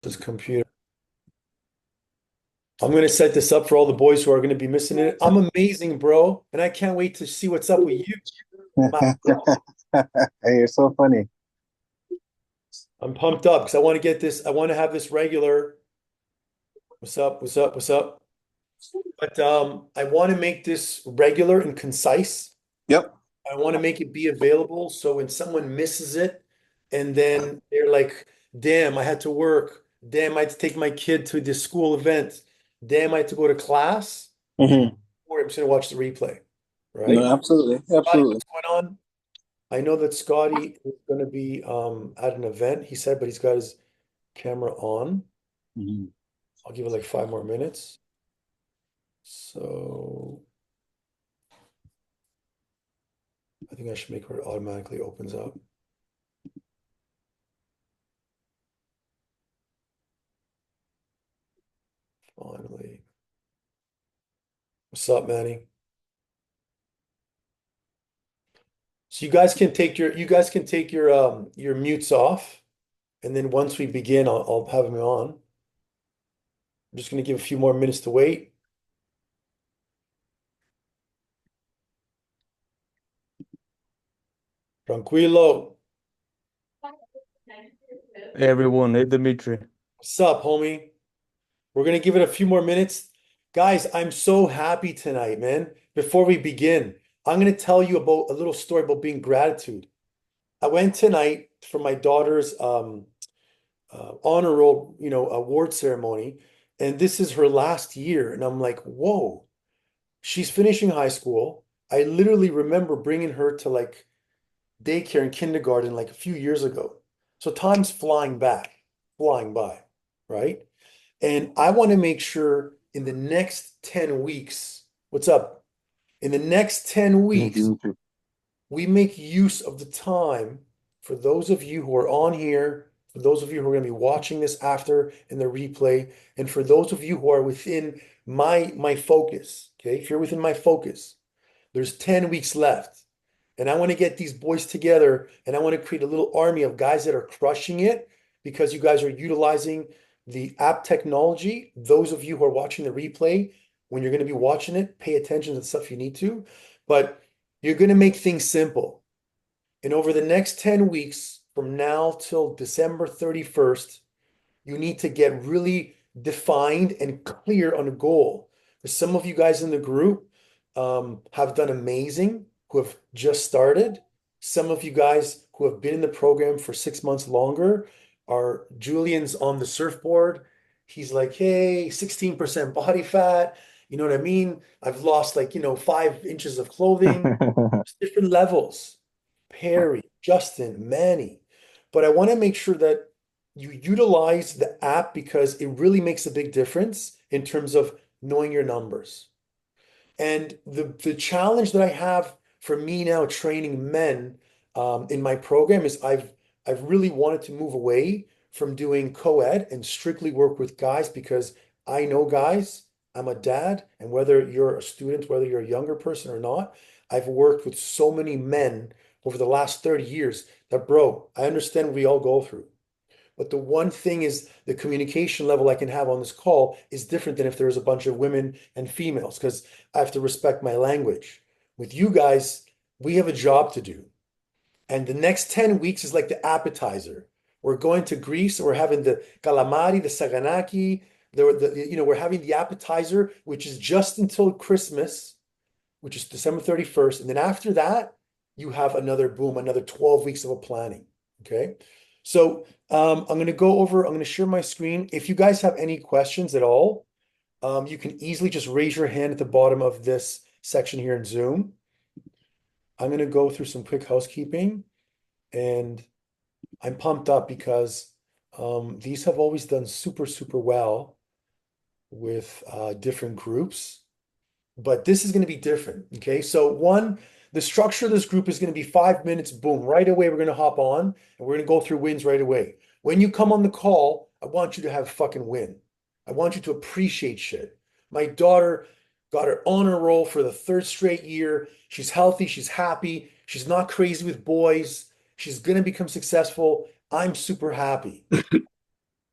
This computer. I'm gonna set this up for all the boys who are gonna be missing it. I'm amazing, bro, and I can't wait to see what's up with you. My- Hey, you're so funny. I'm pumped up because I want to get this. I want to have this regular. What's up? What's up? What's up? But I want to make this regular and concise. Yep. I want to make it be available so when someone misses it, and then they're like, "Damn, I had to work. Damn, I had to take my kid to this school event. Damn, I had to go to class." Hmm. Or I'm just gonna watch the replay, No, right? absolutely. Scotty, Absolutely. what's going on? I know that Scotty is going to be at an event, he said, but he's got his camera on. Hmm. I'll give it like 5 more minutes. So I think I should make where it automatically opens up. Finally. What's up, Manny? So you guys can take your mutes off, and then once we begin, I'll have them on. I'm just gonna give a few more minutes to wait. Tranquilo. Hey everyone, hey Dimitri. What's up, homie? We're gonna give it a few more minutes. Guys, I'm so happy tonight, man. Before we begin, I'm gonna tell you about a little story about being gratitude. I went tonight for my daughter's honor roll, award ceremony, and this is her last year, and I'm like, whoa, she's finishing high school. I literally remember bringing her to like daycare and kindergarten like a few years ago. So time's flying by, right? And I want to make sure in the next 10 weeks, what's up? In the next 10 Hey, weeks, Dimitri. we make use of the time for those of you who are on here, for those of you who are going to be watching this after in the replay, and for those of you who are within my focus, okay? If you're within my focus, there's 10 weeks left. And I want to get these boys together and I want to create a little army of guys that are crushing it because you guys are utilizing the app technology. Those of you who are watching the replay, when you're going to be watching it, pay attention to the stuff you need to. But you're going to make things simple. And over the next 10 weeks, from now till December 31st, you need to get really defined and clear on a goal. For some of you guys in the group have done amazing, who have just started. Some of you guys who have been in the program for 6 months longer are Julian's on the surfboard. He's like, hey, 16% body fat. You know what I mean? I've lost like, 5 inches of clothing. There's different levels. Perry, Justin, Manny. But I want to make sure that you utilize the app because it really makes a big difference in terms of knowing your numbers. And the challenge that I have for me now training men in my program is I've really wanted to move away from doing co-ed and strictly work with guys because I know guys, I'm a dad, and whether you're a student, whether you're a younger person or not, I've worked with so many men over the last 30 years that, bro, I understand we all go through. But the one thing is the communication level I can have on this call is different than if there's a bunch of women and females because I have to respect my language. With you guys, we have a job to do. And the next 10 weeks is like the appetizer. We're going to Greece, we're having the calamari, the saganaki, we're having the appetizer, which is just until Christmas, which is December 31st. And then after that, you have another boom, another 12 weeks of a planning. Okay. So I'm going to go over, I'm going to share my screen. If you guys have any questions at all, you can easily just raise your hand at the bottom of this section here in Zoom. I'm going to go through some quick housekeeping and I'm pumped up because these have always done super, super well with different groups. But this is going to be different. Okay. So, one, the structure of this group is going to be 5 minutes, boom, right away. We're going to hop on and we're going to go through wins right away. When you come on the call, I want you to have a fucking win. I want you to appreciate shit. My daughter got her honor roll for the third straight year. She's healthy. She's happy. She's not crazy with boys. She's going to become successful. I'm super happy.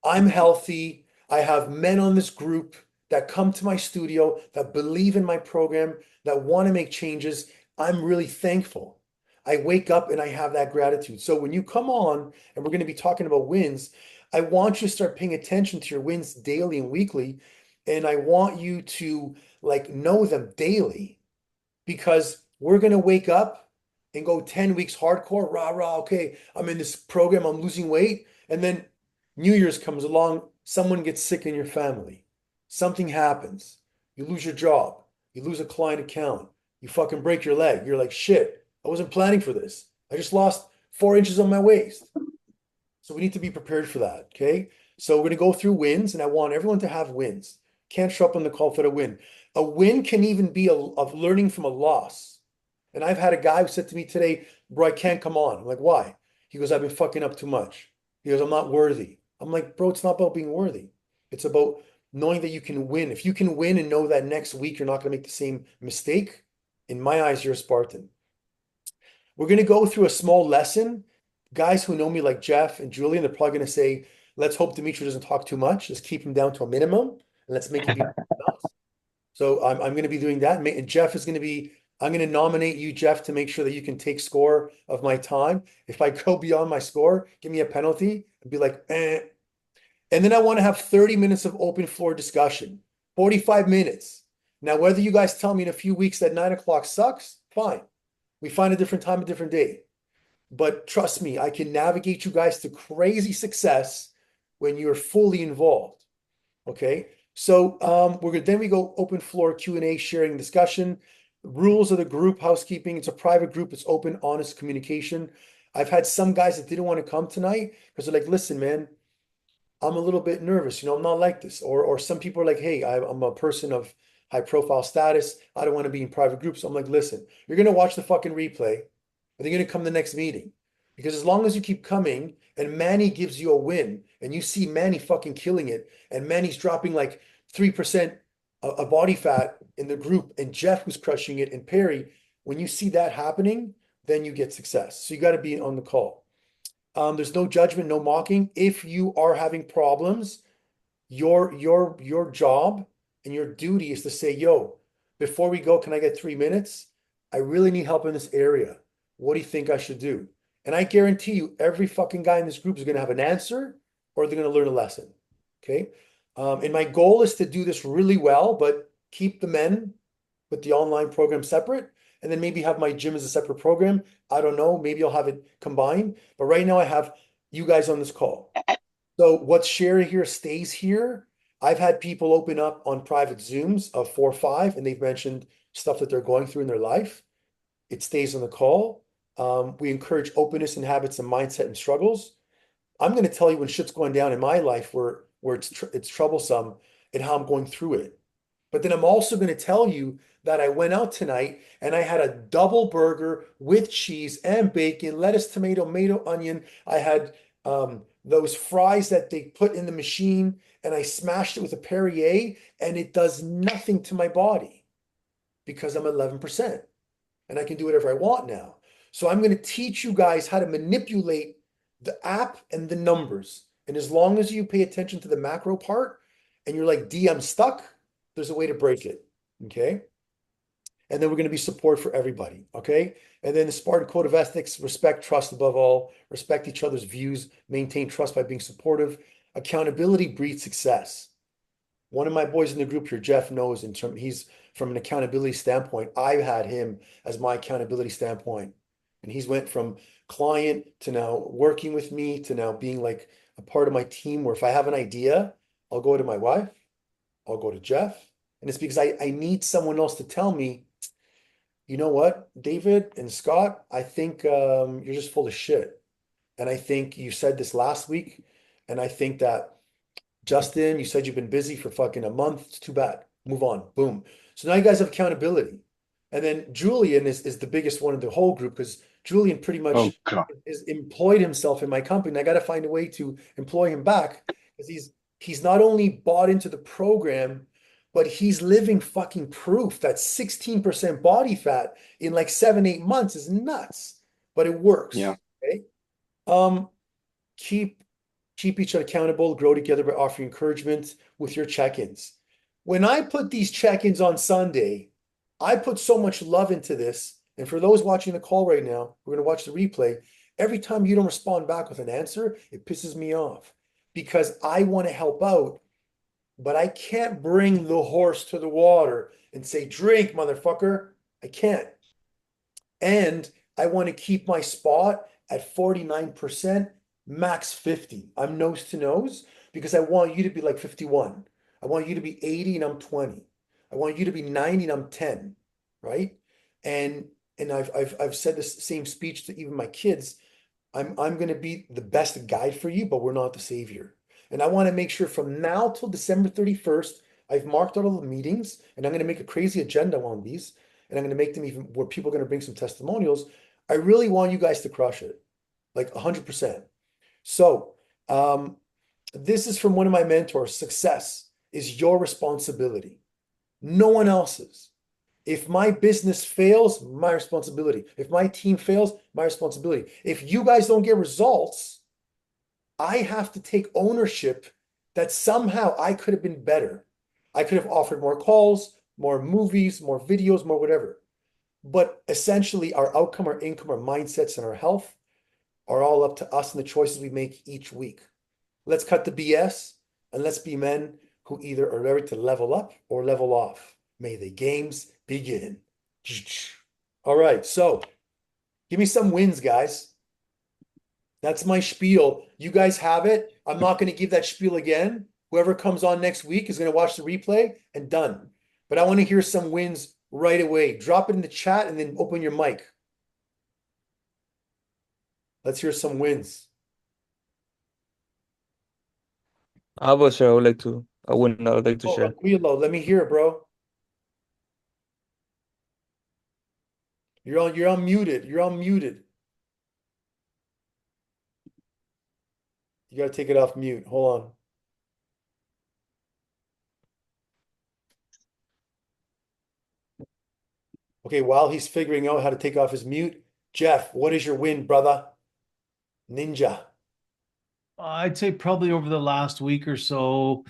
I'm healthy. I have men on this group that come to my studio, that believe in my program, that want to make changes. I'm really thankful. I wake up and I have that gratitude. So when you come on and we're going to be talking about wins, I want you to start paying attention to your wins daily and weekly. And I want you to like know them daily because we're going to wake up and go 10 weeks hardcore, rah, rah, okay, I'm in this program, I'm losing weight. And then New Year's comes along, someone gets sick in your family, something happens, you lose your job, you lose a client account, you fucking break your leg. You're like, shit, I wasn't planning for this. I just lost 4 inches on my waist. So we need to be prepared for that. Okay. So we're going to go through wins, and I want everyone to have wins. Can't show up on the call for a win. A win can even be of learning from a loss. And I've had a guy who said to me today, bro, I can't come on. I'm like, why? He goes, I've been fucking up too much. He goes, I'm not worthy. I'm like, bro, it's not about being worthy. It's about knowing that you can win. If you can win and know that next week you're not going to make the same mistake, in my eyes, you're a Spartan. We're going to go through a small lesson. Guys who know me like Jeff and Julian, they're probably going to say, let's hope Dimitri doesn't talk too much. Just keep him down to a minimum and let's make him be nuts. So I'm going to be doing that. And Jeff is going to be, I'm going to nominate you, Jeff, to make sure that you can take score of my time. If I go beyond my score, give me a penalty and be like, eh. And then I want to have 30 minutes of open floor discussion, 45 minutes. Now, whether you guys tell me in a few weeks that 9 o'clock sucks, fine. We find a different time, a different day. But trust me, I can navigate you guys to crazy success when you're fully involved. Okay. So then we go open floor Q&A, sharing discussion. Rules of the group, housekeeping. It's a private group. It's open, honest communication. I've had some guys that didn't want to come tonight because they're like, listen, man, I'm a little bit nervous. I'm not like this. Or some people are like, hey, I'm a person of high profile status. I don't want to be in private groups. So I'm like, listen, you're going to watch the fucking replay. Are they going to come to the next meeting? Because as long as you keep coming and Manny gives you a win and you see Manny fucking killing it and Manny's dropping like 3% of body fat in the group and Jeff was crushing it and Perry, when you see that happening, then you get success. So you got to be on the call. There's no judgment, no mocking. If you are having problems, your job and your duty is to say, yo, before we go, can I get 3 minutes? I really need help in this area. What do you think I should do? And I guarantee you, every fucking guy in this group is going to have an answer or they're going to learn a lesson. Okay. And my goal is to do this really well, but keep the men with the online program separate and then maybe have my gym as a separate program. I don't know. Maybe I'll have it combined. But right now I have you guys on this call. So what's shared here stays here. I've had people open up on private Zooms of 4 or 5, and they've mentioned stuff that they're going through in their life. It stays on the call. We encourage openness in habits and mindset and struggles. I'm going to tell you when shit's going down in my life where it's troublesome and how I'm going through it. But then I'm also going to tell you that I went out tonight and I had a double burger with cheese and bacon, lettuce, tomato, onion. I had those fries that they put in the machine and I smashed it with a Perrier and it does nothing to my body because I'm 11% and I can do whatever I want now. So I'm going to teach you guys how to manipulate the app and the numbers. And as long as you pay attention to the macro part and you're like, D, I'm stuck, there's a way to break it. Okay. And then we're going to be support for everybody. Okay. And then the Spartan Code of Ethics: respect, trust above all, respect each other's views, maintain trust by being supportive. Accountability breeds success. One of my boys in the group here, Jeff, knows he's from an accountability standpoint. I've had him as my accountability standpoint. And he's went from client to now working with me to now being like a part of my team where if I have an idea, I'll go to my wife, I'll go to Jeff. And it's because I need someone else to tell me, you know what, David and Scott, I think you're just full of shit. And I think you said this last week. And I think that Justin, you said you've been busy for fucking a month. It's too bad. Move on. Boom. So now you guys have accountability. And then Julian is the biggest one in the whole group because Julian pretty Oh much God. is employed himself in my company. I got to find a way to employ him back because he's not only bought into the program, but he's living fucking proof that 16% body fat in like 7, 8 months is nuts, but it works. Yeah. Okay. Keep keep each other accountable, grow together by offering encouragement with your check-ins. When I put these check-ins on Sunday, I put so much love into this. And for those watching the call right now, we're going to watch the replay. Every time you don't respond back with an answer, it pisses me off because I want to help out, but I can't bring the horse to the water and say, drink, motherfucker. I can't. And I want to keep my spot at 49%, max 50. I'm nose to nose because I want you to be like 51. I want you to be 80 and I'm 20. I want you to be 90 and I'm 10, right? And I've said this same speech to even my kids. I'm going to be the best guide for you, but we're not the savior. And I want to make sure from now till December 31st, I've marked out all the meetings and I'm going to make a crazy agenda on these and I'm going to make them even where people are going to bring some testimonials. I really want you guys to crush it, like 100%. So, this is from one of my mentors. Success is your responsibility, no one else's. If my business fails, my responsibility. If my team fails, my responsibility. If you guys don't get results, I have to take ownership that somehow I could have been better. I could have offered more calls, more movies, more videos, more whatever. But essentially, our outcome, our income, our mindsets, and our health are all up to us and the choices we make each week. Let's cut the BS and let's be men who either are ready to level up or level off. May the games begin. All right, so give me some wins, guys. That's my spiel. You guys have it. I'm not going to give that spiel again. Whoever comes on next week is going to watch the replay and done. But I want to hear some wins right away. Drop it in the chat and then open your mic. Let's hear some wins. I will share. I would like to Oh, share. Aquilo, let me hear it, bro. You're unmuted. You're unmuted. You got to take it off mute. Hold on. Okay, while he's figuring out how to take off his mute, Jeff, what is your win, brother? Ninja. I'd say probably over the last week or so,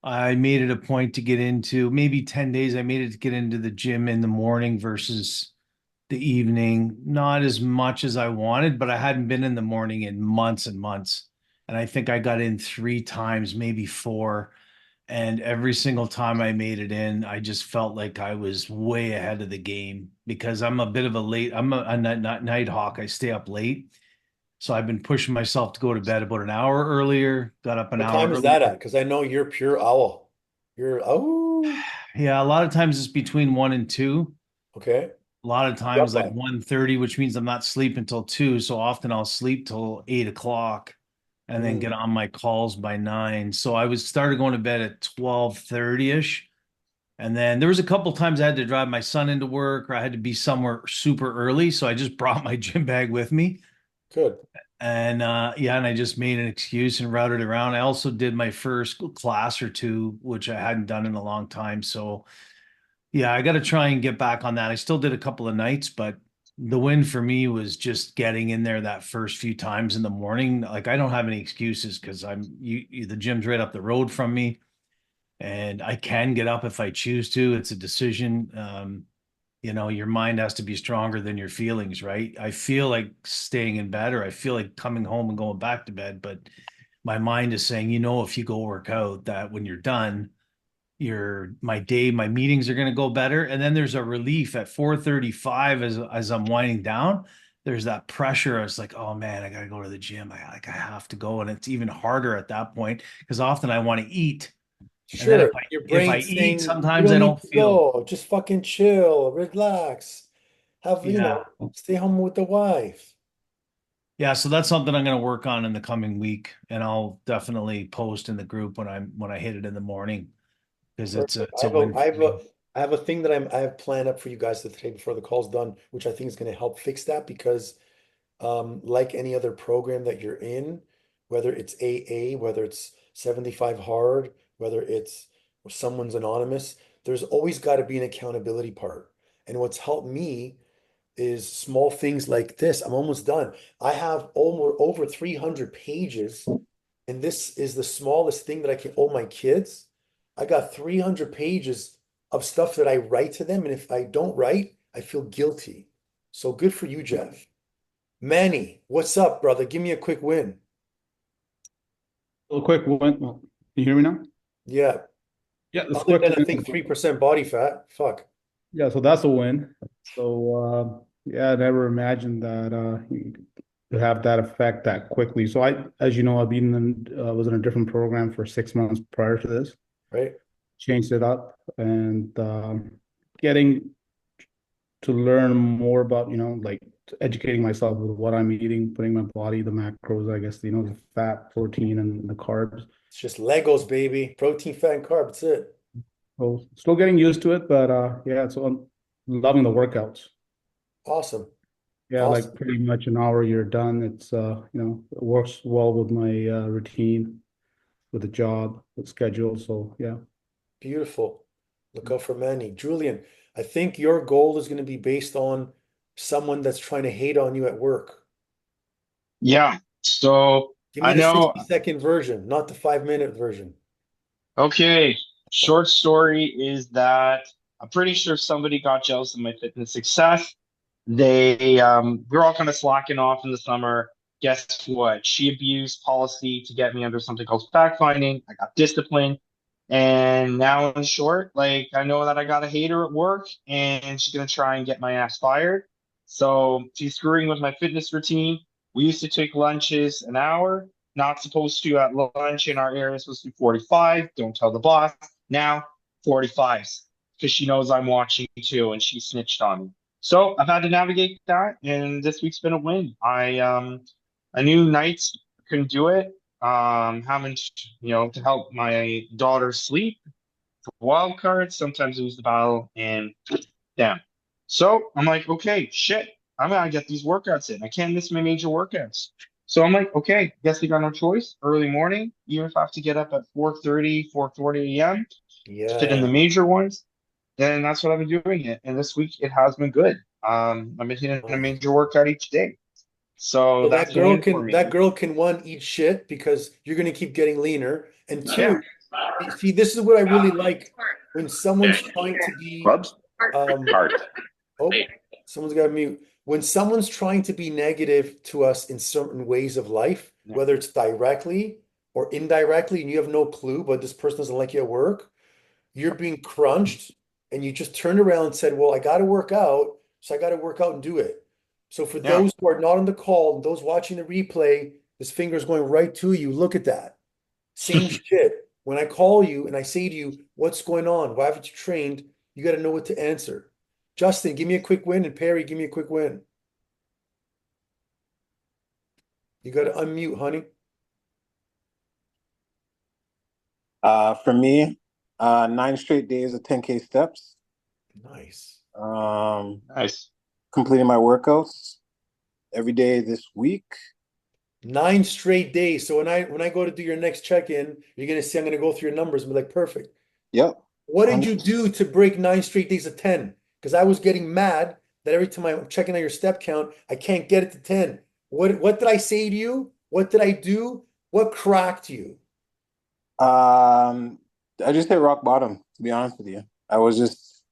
I made it a point to get into maybe 10 days. I made it to get into the gym in the morning versus the evening. Not as much as I wanted, but I hadn't been in the morning in months and months. And I think I got in 3 times, maybe four. And every single time I made it in, I just felt like I was way ahead of the game because I'm a bit of a late, I'm a night hawk. I stay up late. So I've been pushing myself to go to bed about an hour earlier, got up an What hour time is that earlier. at? Because I know you're pure owl. You're oh, Yeah, a lot of times it's between 1 and 2. okay. A lot of You're up times like by. 1:30, which means I'm not sleeping till 2. So often I'll sleep till 8 o'clock and then get Mm, on my calls by 9. So I was started going to bed at 12:30-ish. And then there was a couple times I had to drive my son into work or I had to be somewhere super early. So I just brought my gym bag with me. good. And yeah, and I just made an excuse and routed around. I also did my first class or two, which I hadn't done in a long time. So yeah, I got to try and get back on that. I still did a couple of nights, but the win for me was just getting in there that first few times in the morning. Like I don't have any excuses because the gym's right up the road from me, and I can get up if I choose to. It's a decision. Your mind has to be stronger than your feelings, right? I feel like staying in bed or I feel like coming home and going back to bed, but my mind is saying, if you go work out, that when you're done, my meetings are going to go better. And then there's a relief at 4:35 as I'm winding down. There's that pressure. It's like, oh man, I gotta go to the gym. I have to go. And it's even harder at that point because often I want to eat. And then if Sure. I Your if I brain's eat, saying you sometimes don't I need don't to feel. go. Just fucking chill, relax. Have, Yeah. stay home with the wife. Yeah, so that's something I'm going to work on in the coming week, and I'll definitely post in the group when I hit it in the morning because it's a Perfect. it's a win for me. I have a thing that I have planned up for you guys today before the call's done, which I think is going to help fix that because like any other program that you're in, whether it's AA, whether it's 75 hard, whether it's someone's anonymous, there's always got to be an accountability part. And what's helped me is small things like this. I'm almost done. I have over 300 pages and this is the smallest thing that I can, oh, my kids, I got 300 pages of stuff that I write to them. And if I don't write, I feel guilty. So good for you, Jeff. Manny, what's up, brother? Give me a quick win. Real quick, one, well, can you hear me now? Yeah. Yeah, this Other quick than I win. think 3% body fat. Fuck. Yeah, so that's a win. So yeah, I never imagined that you could have that effect that quickly. So as you know, I've been was in a different program for 6 months prior to this. Right? Changed it up and getting to learn more about, like educating myself with what I'm eating, putting my body, the macros, I guess, the fat, protein, and the carbs. It's just Legos, baby. Protein, fat, and carb. That's it. So still getting used to it, but yeah, so I'm loving the workouts. Awesome. Yeah, like Awesome. pretty much an hour you're done. It's it works well with my routine, with the job, with schedule. So yeah. Beautiful. Look out for Manny. Julian, I think your goal is going to be based on someone that's trying to hate on you at work. Yeah. So Give me I the know. 60-second version, not the 5-minute version. Okay. Short story is that I'm pretty sure somebody got jealous of my fitness success. We're all kind of slacking off in the summer. Guess what? She abused policy to get me under something called fact finding. I got disciplined. And now in short, like I know that I got a hater at work and she's gonna try and get my ass fired. So she's screwing with my fitness routine. We used to take lunches an hour, not supposed to at lunch in our area, supposed to be 45. Don't tell the boss. Now 45s because she knows I'm watching too and she snitched on me. So I've had to navigate that, and this week's been a win. I knew nights couldn't do it. Having to help my daughter sleep, wild cards. Sometimes lose the battle, and damn. So I'm like, okay, shit, I'm gonna get these workouts in. I can't miss my major workouts. So I'm like, okay, guess we got no choice. Early morning, even if I have to get up at 4:30, 4:40 a.m. to fit in the Yeah. major ones, then that's what I've been doing it. And this week it has been good. I've been hitting a Nice. major workout each day. So So that's a win for that me. girl can one, eat shit because you're going to keep getting leaner. And Yeah. two, see, this is what I really like when someone's trying to be Clubs? um Heart. oh, someone's got to mute. When someone's trying to be negative to us in certain ways of life, Yeah. whether it's directly or indirectly, and you have no clue, but this person doesn't like you at work, you're being crunched, and you just turned around and said, well, I got to work out, so I got to work out and do it. So for Yeah. those who are not on the call, and those watching the replay, this finger is going right to you. Look at that. Same shit. When I call you and I say to you, what's going on? Why haven't you trained? You got to know what to answer. Justin, give me a quick win, and Perry, give me a quick win. You got to unmute, honey. For me, 9 straight days of 10K steps. Nice. Nice. Completing my workouts every day this week. 9 straight days. So when I go to do your next check-in, you're gonna see I'm gonna go through your numbers and be like, perfect. Yep. What did you do to break 9 straight days of 10? Because I was getting mad that every time I'm checking out your step count, I can't get it to 10. What did I say to you? What did I do? What cracked you? I just hit rock bottom, to be honest with you. I was just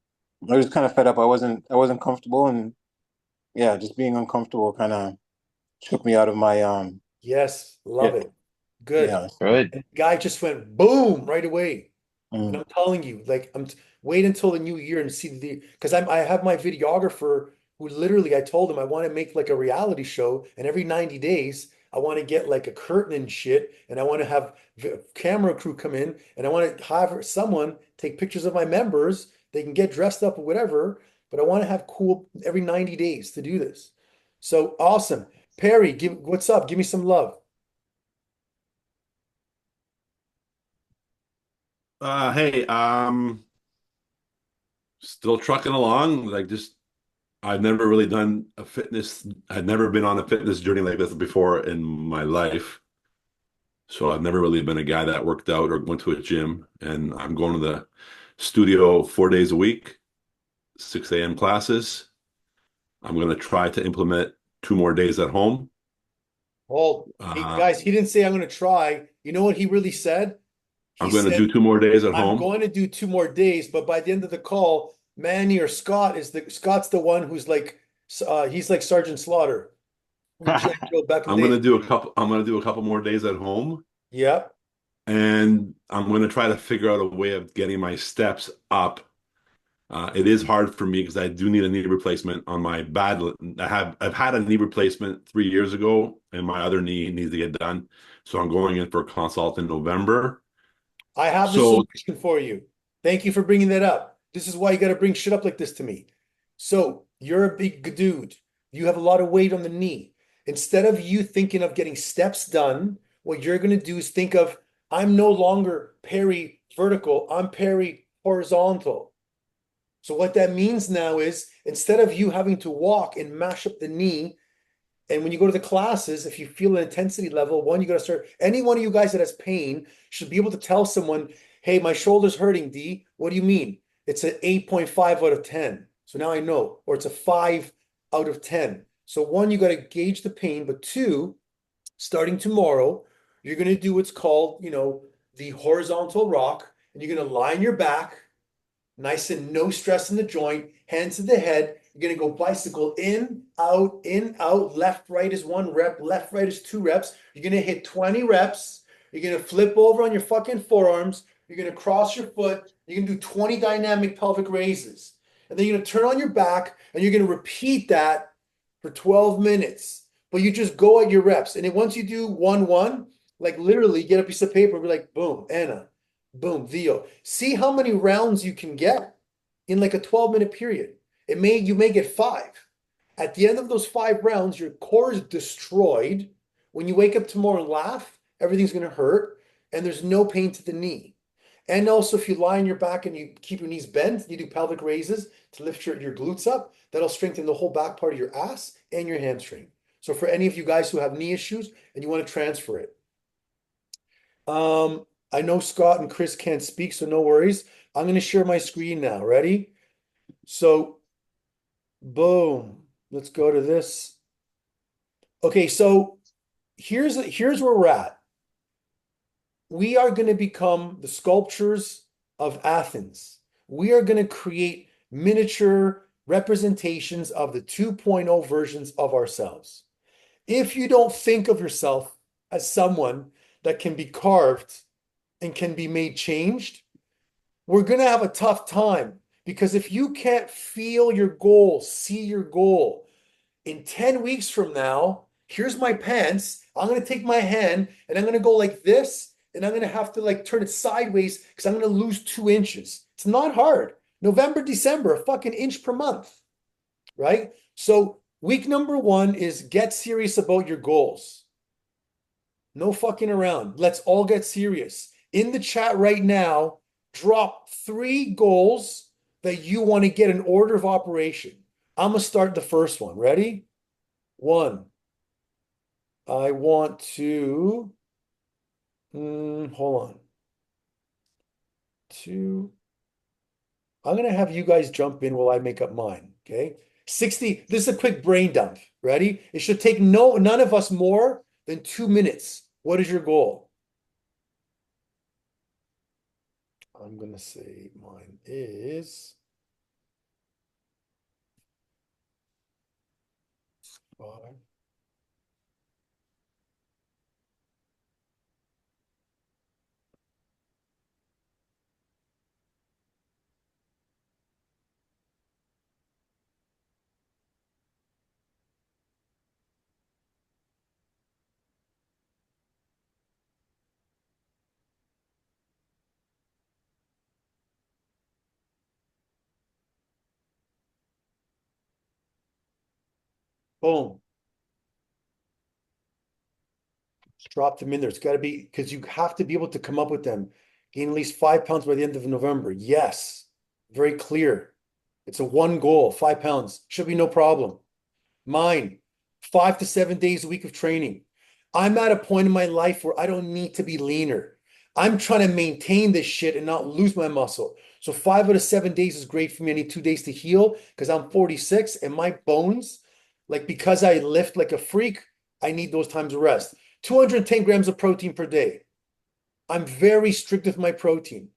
kind of fed up. I wasn't comfortable, and yeah, just being uncomfortable kind of took me out of my Yes, love yeah, it. Good. yeah. Good. And the guy just went boom right away. And Mm. I'm telling you, like, wait until the new year and see because I have my videographer who literally I told him I want to make like a reality show, and every 90 days I want to get like a curtain and shit, and I want to have camera crew come in, and I want to have someone take pictures of my members. They can get dressed up or whatever, but I want to have cool every 90 days to do this. So awesome. Perry, what's up? Give me some love. Hey, still trucking along. I've never really done a fitness. I'd never been on a fitness journey like this before in my life. So I've never really been a guy that worked out or went to a gym. And I'm going to the studio 4 days a week, 6 a.m. classes. I'm going to try to implement 2 more days at home. Hold. Hey, Uh, guys, he didn't say I'm going to try. You know what he really said? He I'm going to said, do 2 more days at I'm home. going to do 2 more days, but by the end of the call, Manny or Scott's the one who's like, he's like Sergeant Slaughter. From G.I. Joe back in I'm the going day. to do a couple. I'm going to do a couple more days at home, Yeah. and I'm going to try to figure out a way of getting my steps up. It is hard for me because I do need a knee replacement on my bad. I've had a knee replacement 3 years ago, and my other knee needs to get done. So I'm going in for a consult in November. I have the So solution for you. Thank you for bringing that up. This is why you got to bring shit up like this to me. So you're a big dude. You have a lot of weight on the knee. Instead of you thinking of getting steps done, what you're going to do is think of, I'm no longer peri vertical, I'm peri horizontal. So what that means now is instead of you having to walk and mash up the knee, and when you go to the classes, if you feel an intensity level, one, you got to start. Any one of you guys that has pain should be able to tell someone, hey, my shoulder's hurting, D. What do you mean? It's an 8.5 out of 10. So now I know, or it's a 5 out of 10. So one, you got to gauge the pain, but two, starting tomorrow, you're going to do what's called, the horizontal rock, and you're going to lie on your back, nice and no stress in the joint, hands to the head. You're going to go bicycle in, out, left, right is 1 rep, left, right is 2 reps. You're going to hit 20 reps. You're going to flip over on your fucking forearms. You're going to cross your foot. You're going to do 20 dynamic pelvic raises. And then you're going to turn on your back and you're going to repeat that for 12 minutes. But you just go at your reps. And then once you do 1-1, like literally get a piece of paper and be like, boom, Anna, boom, Theo. See how many rounds you can get in like a 12-minute period. You may get 5. At the end of those 5 rounds, your core is destroyed. When you wake up tomorrow and laugh, everything's going to hurt, and there's no pain to the knee. And also, if you lie on your back and you keep your knees bent, you do pelvic raises to lift your glutes up, that'll strengthen the whole back part of your ass and your hamstring. So for any of you guys who have knee issues and you want to transfer it. I know Scott and Chris can't speak, so no worries. I'm going to share my screen now. Ready? So, boom. Let's go to this. Okay, so here's where we're at. We are going to become the sculptures of Athens. We are going to create miniature representations of the 2.0 versions of ourselves. If you don't think of yourself as someone that can be carved and can be made changed, we're going to have a tough time, because if you can't feel your goal, see your goal, in 10 weeks from now, here's my pants. I'm going to take my hand and I'm going to go like this, and I'm going to have to like turn it sideways because I'm going to lose 2 inches. It's not hard. November, December, a fucking inch per month, right? So week number 1 is get serious about your goals. No fucking around. Let's all get serious. In the chat right now, drop 3 goals that you want to get in order of operation. I'm going to start the first one. Ready? 1. I want to, hold on. 2. I'm going to have you guys jump in while I make up mine. Okay. 60. This is a quick brain dump. Ready? It should take none of us more than 2 minutes. What is your goal? I'm going to say mine is 5. Boom. Drop them in there. It's got to be, because you have to be able to come up with them. Gain at least 5 pounds by the end of November. Yes. Very clear. It's a 1 goal, 5 pounds. Should be no problem. Mine, 5 to 7 days a week of training. I'm at a point in my life where I don't need to be leaner. I'm trying to maintain this shit and not lose my muscle. So 5 out of 7 days is great for me. I need 2 days to heal because I'm 46 and my bones, like because I lift like a freak, I need those times of rest. 210 grams of protein per day. I'm very strict with my protein.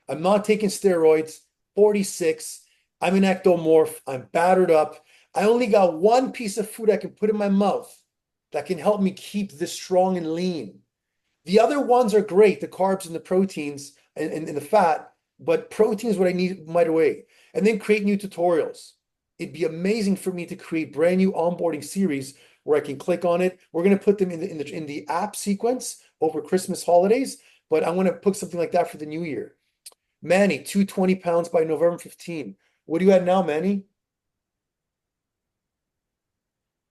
I'm not taking steroids. 46. I'm an ectomorph. I'm battered up. I only got one piece of food I can put in my mouth that can help me keep this strong and lean. The other ones are great, the carbs and the proteins and the fat, but protein is what I need right away. And then create new tutorials. It'd be amazing for me to create brand new onboarding series where I can click on it. We're going to put them in the app sequence over Christmas holidays, but I want to put something like that for the new year. Manny, 220 pounds by November 15. What are you at now, Manny?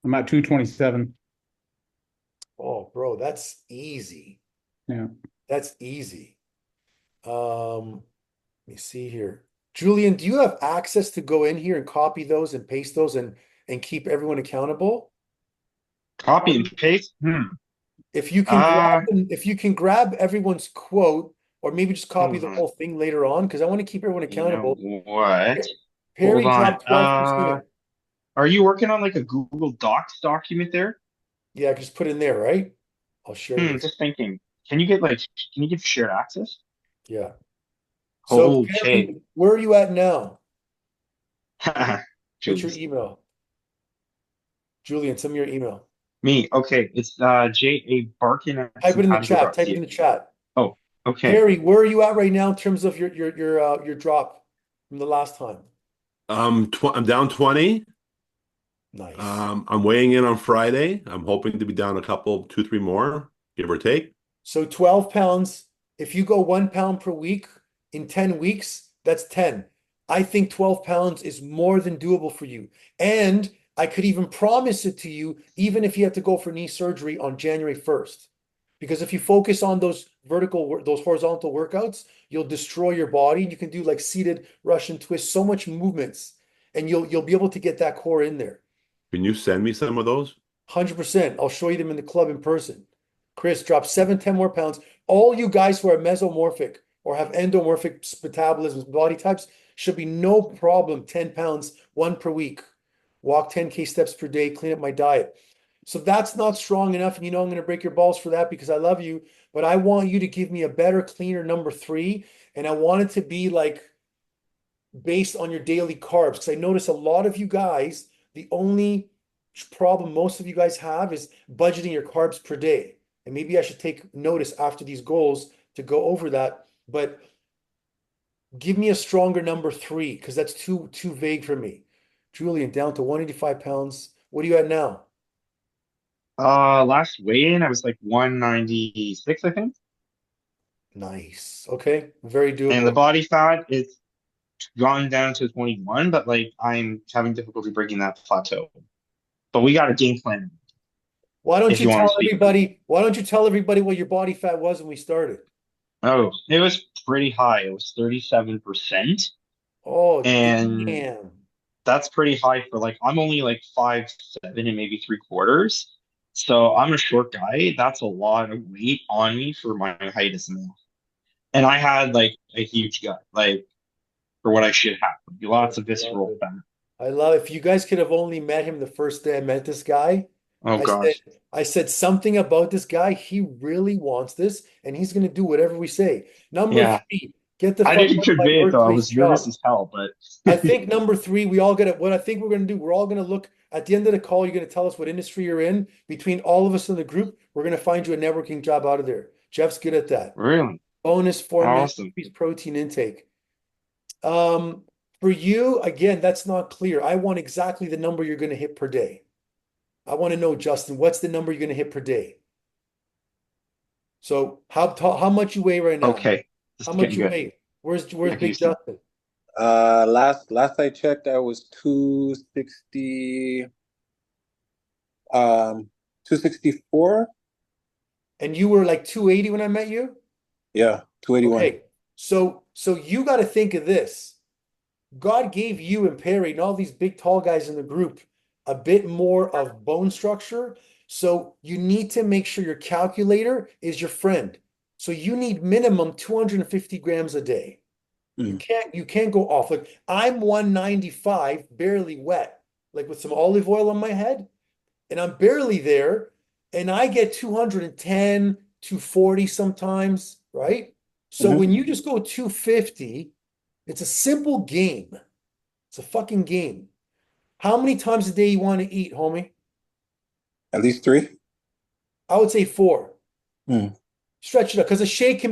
I'm at 227. Oh, bro, that's easy. Yeah. That's easy. Let me see here. Julian, do you have access to go in here and copy those and paste those and keep everyone accountable? Copy and paste. If you can grab them, if you can grab everyone's quote, or maybe just copy Hold the on. whole thing later on, because I want to keep everyone You know accountable. what? Perry Hold on. dropped 12%. Are you working on like a Google Docs document there? Yeah, just put in there, right? I'll share this. Just thinking. Can you give shared access? Yeah. So Okay. Perry, where are you at now? What's your Julius. email? Julian, send me your email. Me. Okay. It's J.A. Barkin at Type it in the chat. Type it simpatico.ca. in the chat. Oh, okay. Perry, where are you at right now in terms of your drop from the last time? I'm down 20. Nice. I'm weighing in on Friday. I'm hoping to be down a couple, 2, 3 more, give or take. So 12 pounds. If you go 1 pound per week in 10 weeks, that's 10. I think 12 pounds is more than doable for you. And I could even promise it to you, even if you have to go for knee surgery on January 1st. Because if you focus on those horizontal workouts, you'll destroy your body. You can do like seated Russian twists, so much movements, and you'll be able to get that core in there. Can you send me some of those? 100%. I'll show you them in the club in person. Chris, drop 7, 10 more pounds. All you guys who are mesomorphic or have endomorphic metabolisms, body types, should be no problem. 10 pounds, 1 per week. Walk 10K steps per day, clean up my diet. So that's not strong enough. And you know I'm going to break your balls for that because I love you. But I want you to give me a better, cleaner number 3. And I want it to be like based on your daily carbs. Because I notice a lot of you guys, the only problem most of you guys have is budgeting your carbs per day. And maybe I should take notice after these goals to go over that. But give me a stronger number 3 because that's too vague for me. Julian, down to 185 pounds. What are you at now? Last weigh-in, I was like 196, I think. Nice. Okay. Very And the doable. body fat is gone down to 21, but like I'm having difficulty breaking that plateau. But we got a game plan. Why don't If you you want to tell speak. everybody, why don't you tell everybody what your body fat was when we started? Oh, it was pretty high. It was 37%. Oh, And damn. that's pretty high for like I'm only like 5'7" and maybe 3/4. So I'm a short guy. That's a lot of weight on me for my height as a male. And I had like a huge gut, like for what I should have. Like, lots of visceral fat. I love if you guys could have only met him the first day I met this guy. Oh gosh. I said something about this guy. He really wants this, and he's gonna do whatever we say. Number Yeah. 3, get the I fuck didn't out of my convey it though. I earthly was nervous shop. as hell, but I think number 3, we all get it. What I think we're gonna do, we're all gonna look at the end of the call. You're gonna tell us what industry you're in. Between all of us in the group, we're gonna find you a networking job out of there. Jeff's good at that. really Bonus 4 minutes, awesome. increased protein intake. For you, again, that's not clear. I want exactly the number you're going to hit per day. I want to know, Justin, what's the number you're going to hit per day? So how much you weigh right now? Okay. This How is much getting you good. weigh? Where's Getting Big used to it. Justin? Last I checked, I was 260, 264. And you were like 280 when I met you? Yeah, 281. Okay. So you got to think of this. God gave you and Perry and all these big tall guys in the group a bit more of bone structure. So you need to make sure your calculator is your friend. So you need minimum 250 grams a day. You can't go off. Like I'm 195, barely wet, like with some olive oil on my head, and I'm barely there. and I get 210, 240 sometimes, right? So Mhm. when you just go 250, it's a simple game. It's a fucking game. How many times a day you want to eat, homie? At least three. I would say 4. Mm. Stretch it up because a shake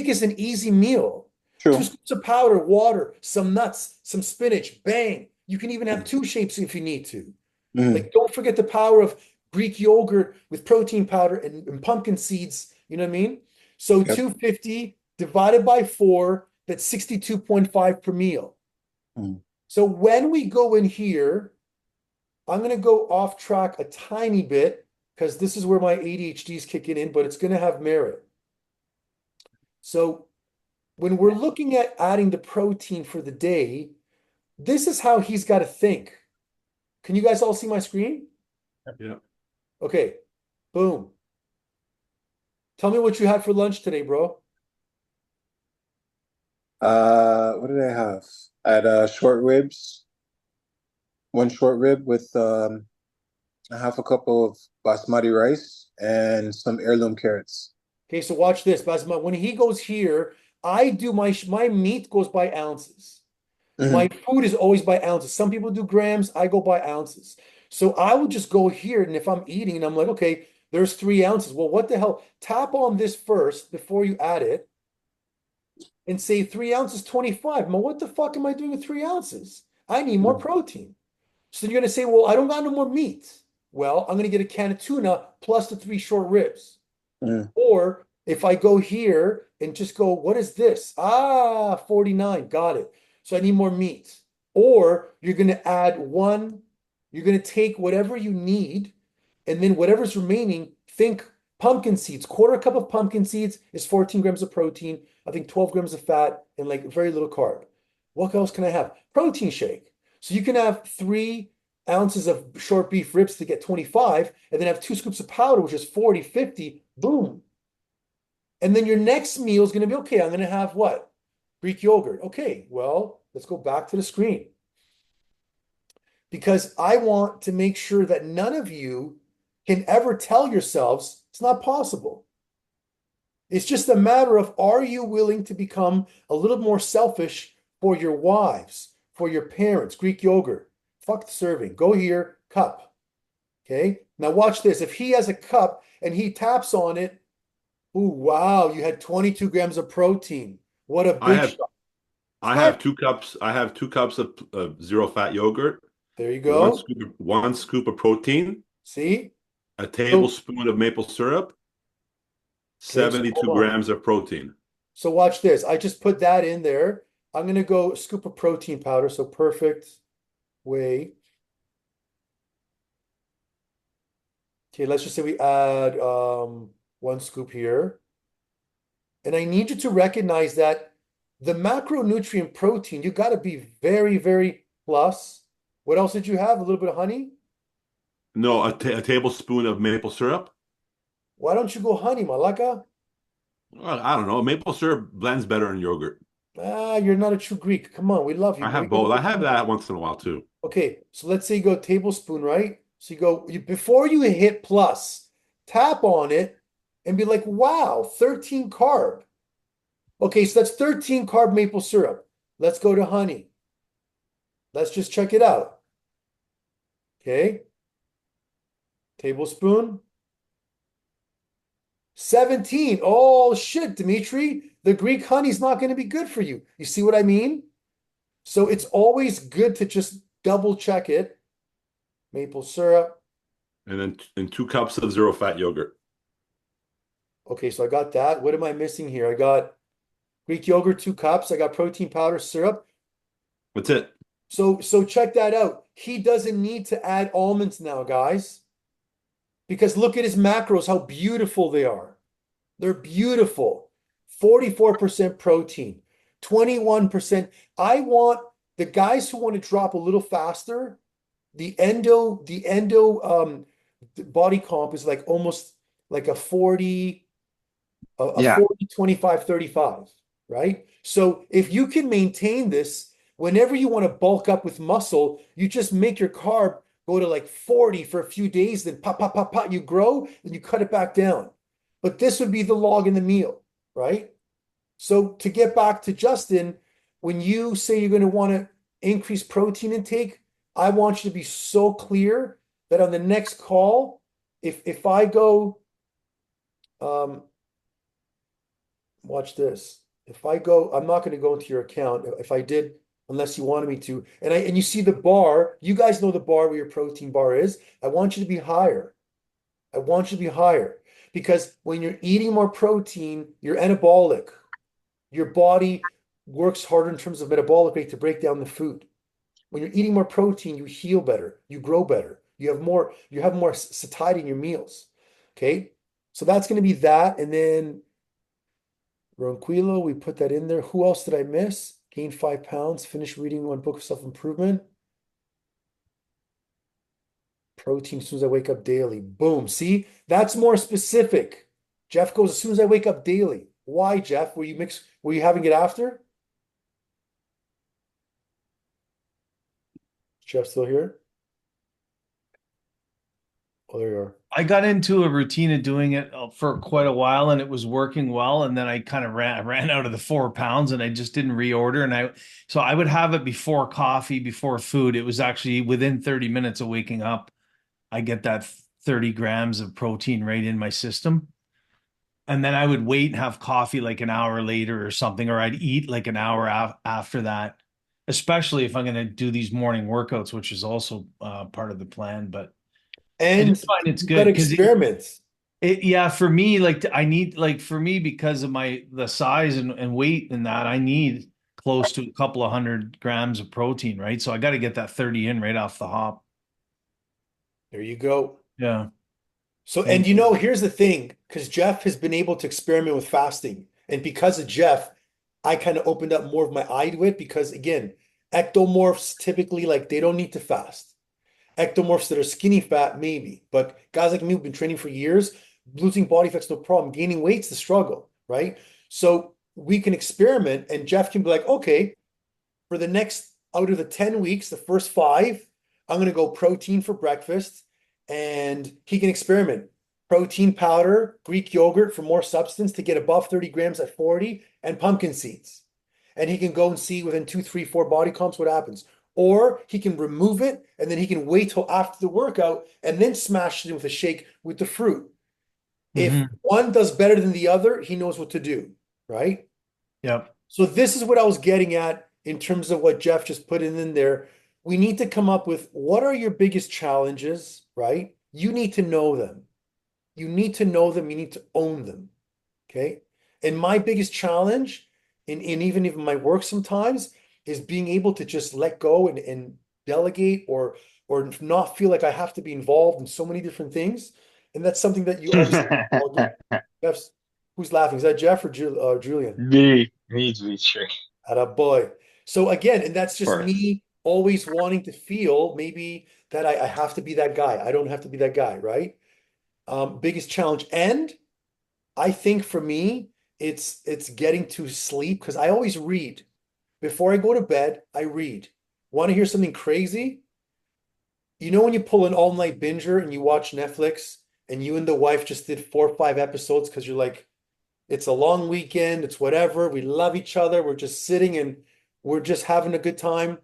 is an easy meal. 2 True. scoops of powder, water, some nuts, some spinach, bang. You can even have 2 shapes if you need to. Mm. Like, don't forget the power of Greek yogurt with protein powder and pumpkin seeds. You know what I mean? So Yep. 250 divided by 4, that's 62.5 per meal. Mm. So when we go in here, I'm going to go off track a tiny bit because this is where my ADHD is kicking in, but it's going to have merit. So when we're looking at adding the protein for the day, this is how he's got to think. Can you guys all see my screen? Yeah. Okay, boom. Tell me what you had for lunch today, bro. What did I have? I had short ribs, one short rib with a half a cup of basmati rice and some heirloom carrots. Okay, so watch this, Basma. When he goes here, I do my meat goes by ounces. My Mhm. food is always by ounces. Some people do grams, I go by ounces. So I would just go here, and if I'm eating, and I'm like, okay, there's 3 ounces. Well, what the hell? Tap on this first before you add it and say 3 ounces, 25. Well, what the fuck am I doing with 3 ounces? I need more Mm. protein. So you're gonna say, well, I don't got no more meat. Well, I'm gonna get a can of tuna plus the 3 short ribs. Mm. Or if I go here and just go, what is this? Ah, 49, got it. So I need more meat. Or you're going to add one, you're going to take whatever you need, and then whatever's remaining, think pumpkin seeds. Quarter cup of pumpkin seeds is 14 grams of protein, I think 12 grams of fat, and like very little carb. What else can I have? Protein shake. So you can have 3 ounces of short beef ribs to get 25, and then have 2 scoops of powder, which is 40, 50. Boom. And then your next meal is going to be, okay, I'm going to have what? Greek yogurt. Okay, well, let's go back to the screen because I want to make sure that none of you can ever tell yourselves it's not possible. It's just a matter of, are you willing to become a little more selfish for your wives, for your parents? Greek yogurt. Fuck the serving. Go here, cup. Okay. Now watch this. If he has a cup and he taps on it, ooh, wow, you had 22 grams of protein. What a I big have shot. I Smart. have 2 cups. I have 2 cups of zero fat yogurt, There you one go. scoop of protein, See? a So, tablespoon of maple syrup, okay, so 72 hold on. grams of protein. So watch this. I just put that in there. I'm going to go scoop of protein powder. So perfect way. Okay, let's just say we add 1 scoop here. And I need you to recognize that the macronutrient protein, you got to be very, very plus. What else did you have? A little bit of honey? No, a tablespoon of maple syrup. Why don't you go honey, Malaka? Well, I don't know. Maple syrup blends better in yogurt. Ah, you're not a true Greek. Come on, we love you, I but we have go both. with I the have honey. that once in a while too. Okay, so let's say you go tablespoon, right? So before you hit plus, tap on it and be like, wow, 13 carb. Okay, so that's 13 carb maple syrup. Let's go to honey. Let's just check it out. Okay, tablespoon. 17. Oh shit, Dimitri, the Greek honey's not going to be good for you. You see what I mean? So it's always good to just double check it. Maple syrup. And then 2 cups of zero fat yogurt. Okay, so I got that. What am I missing here? I got Greek yogurt, 2 cups. I got protein powder, syrup. That's it. So check that out. He doesn't need to add almonds now, guys, because look at his macros, how beautiful they are. They're beautiful. 44% protein, 21%. I want the guys who want to drop a little faster. The endo body comp is like almost like a 40, a Yeah. 40, 25, 35, right? So if you can maintain this, whenever you want to bulk up with muscle, you just make your carb go to like 40 for a few days, then pop, pop, pop, pop, you grow, then you cut it back down. But this would be the log in the meal, right? So to get back to Justin, when you say you're going to want to increase protein intake, I want you to be so clear that on the next call, if I go, watch this. If I go, I'm not going to go into your account. If I did, unless you wanted me to, and you see the bar, you guys know the bar where your protein bar is. I want you to be higher. I want you to be higher because when you're eating more protein, you're anabolic. Your body works harder in terms of metabolic rate to break down the food. When you're eating more protein, you heal better, you grow better, you have more satiety in your meals. Okay, so that's going to be that, and then Ronquillo, we put that in there. Who else did I miss? Gained 5 pounds, finished reading one book of self-improvement. Protein as soon as I wake up daily. Boom. See, that's more specific. Jeff goes, as soon as I wake up daily. Why, Jeff? Were you having it after? Jeff still here? Oh, there you are. I got into a routine of doing it for quite a while and it was working well. And then I kind of ran out of the 4 pounds and I just didn't reorder. So I would have it before coffee, before food. It was actually within 30 minutes of waking up. I get that 30 grams of protein right in my system. And then I would wait and have coffee like an hour later or something, or I'd eat like an hour after that, especially if I'm going to do these morning workouts, which is also part of the plan. But I And just find it's you good got because experiments. yeah, for me, like I need, like for me, because of the size and weight and that, I need close to a couple of 100 grams of protein, right? So I got to get that 30 in right off the hop. There you go. Yeah. So, and Thank you you. know, here's the thing, because Jeff has been able to experiment with fasting. And because of Jeff, I kind of opened up more of my eye to it because again, ectomorphs typically like they don't need to fast. Ectomorphs that are skinny fat, maybe. But guys like me who've been training for years, losing body fat's no problem. Gaining weight's the struggle, right? So we can experiment and Jeff can be like, okay, for the next out of the 10 weeks, the first 5, I'm going to go protein for breakfast and he can experiment. Protein powder, Greek yogurt for more substance to get above 30 grams at 40, and pumpkin seeds. And he can go and see within 2, 3, 4 body comps what happens. Or he can remove it and then he can wait till after the workout and then smash it in with a shake with the fruit. If Mhm. one does better than the other, he knows what to do, right? Yep. So this is what I was getting at in terms of what Jeff just put in there. We need to come up with what are your biggest challenges, right? You need to know them. You need to know them. You need to own them. Okay. And my biggest challenge in even my work sometimes is being able to just let go and delegate or not feel like I have to be involved in so many different things. And that's something that you obviously all do. Jeff's, who's laughing? Is that Jeff or Julian? Me, sure. Atta boy. So again, and that's just Of course. me always wanting to feel maybe that I have to be that guy. I don't have to be that guy, right? Biggest challenge. And I think for me, it's getting to sleep because I always read. Before I go to bed, I read. Want to hear something crazy? You know when you pull an all-night binger and you watch Netflix and you and the wife just did 4 or 5 episodes because you're like, it's a long weekend, it's whatever, we love each other, we're just sitting and we're just having a good time.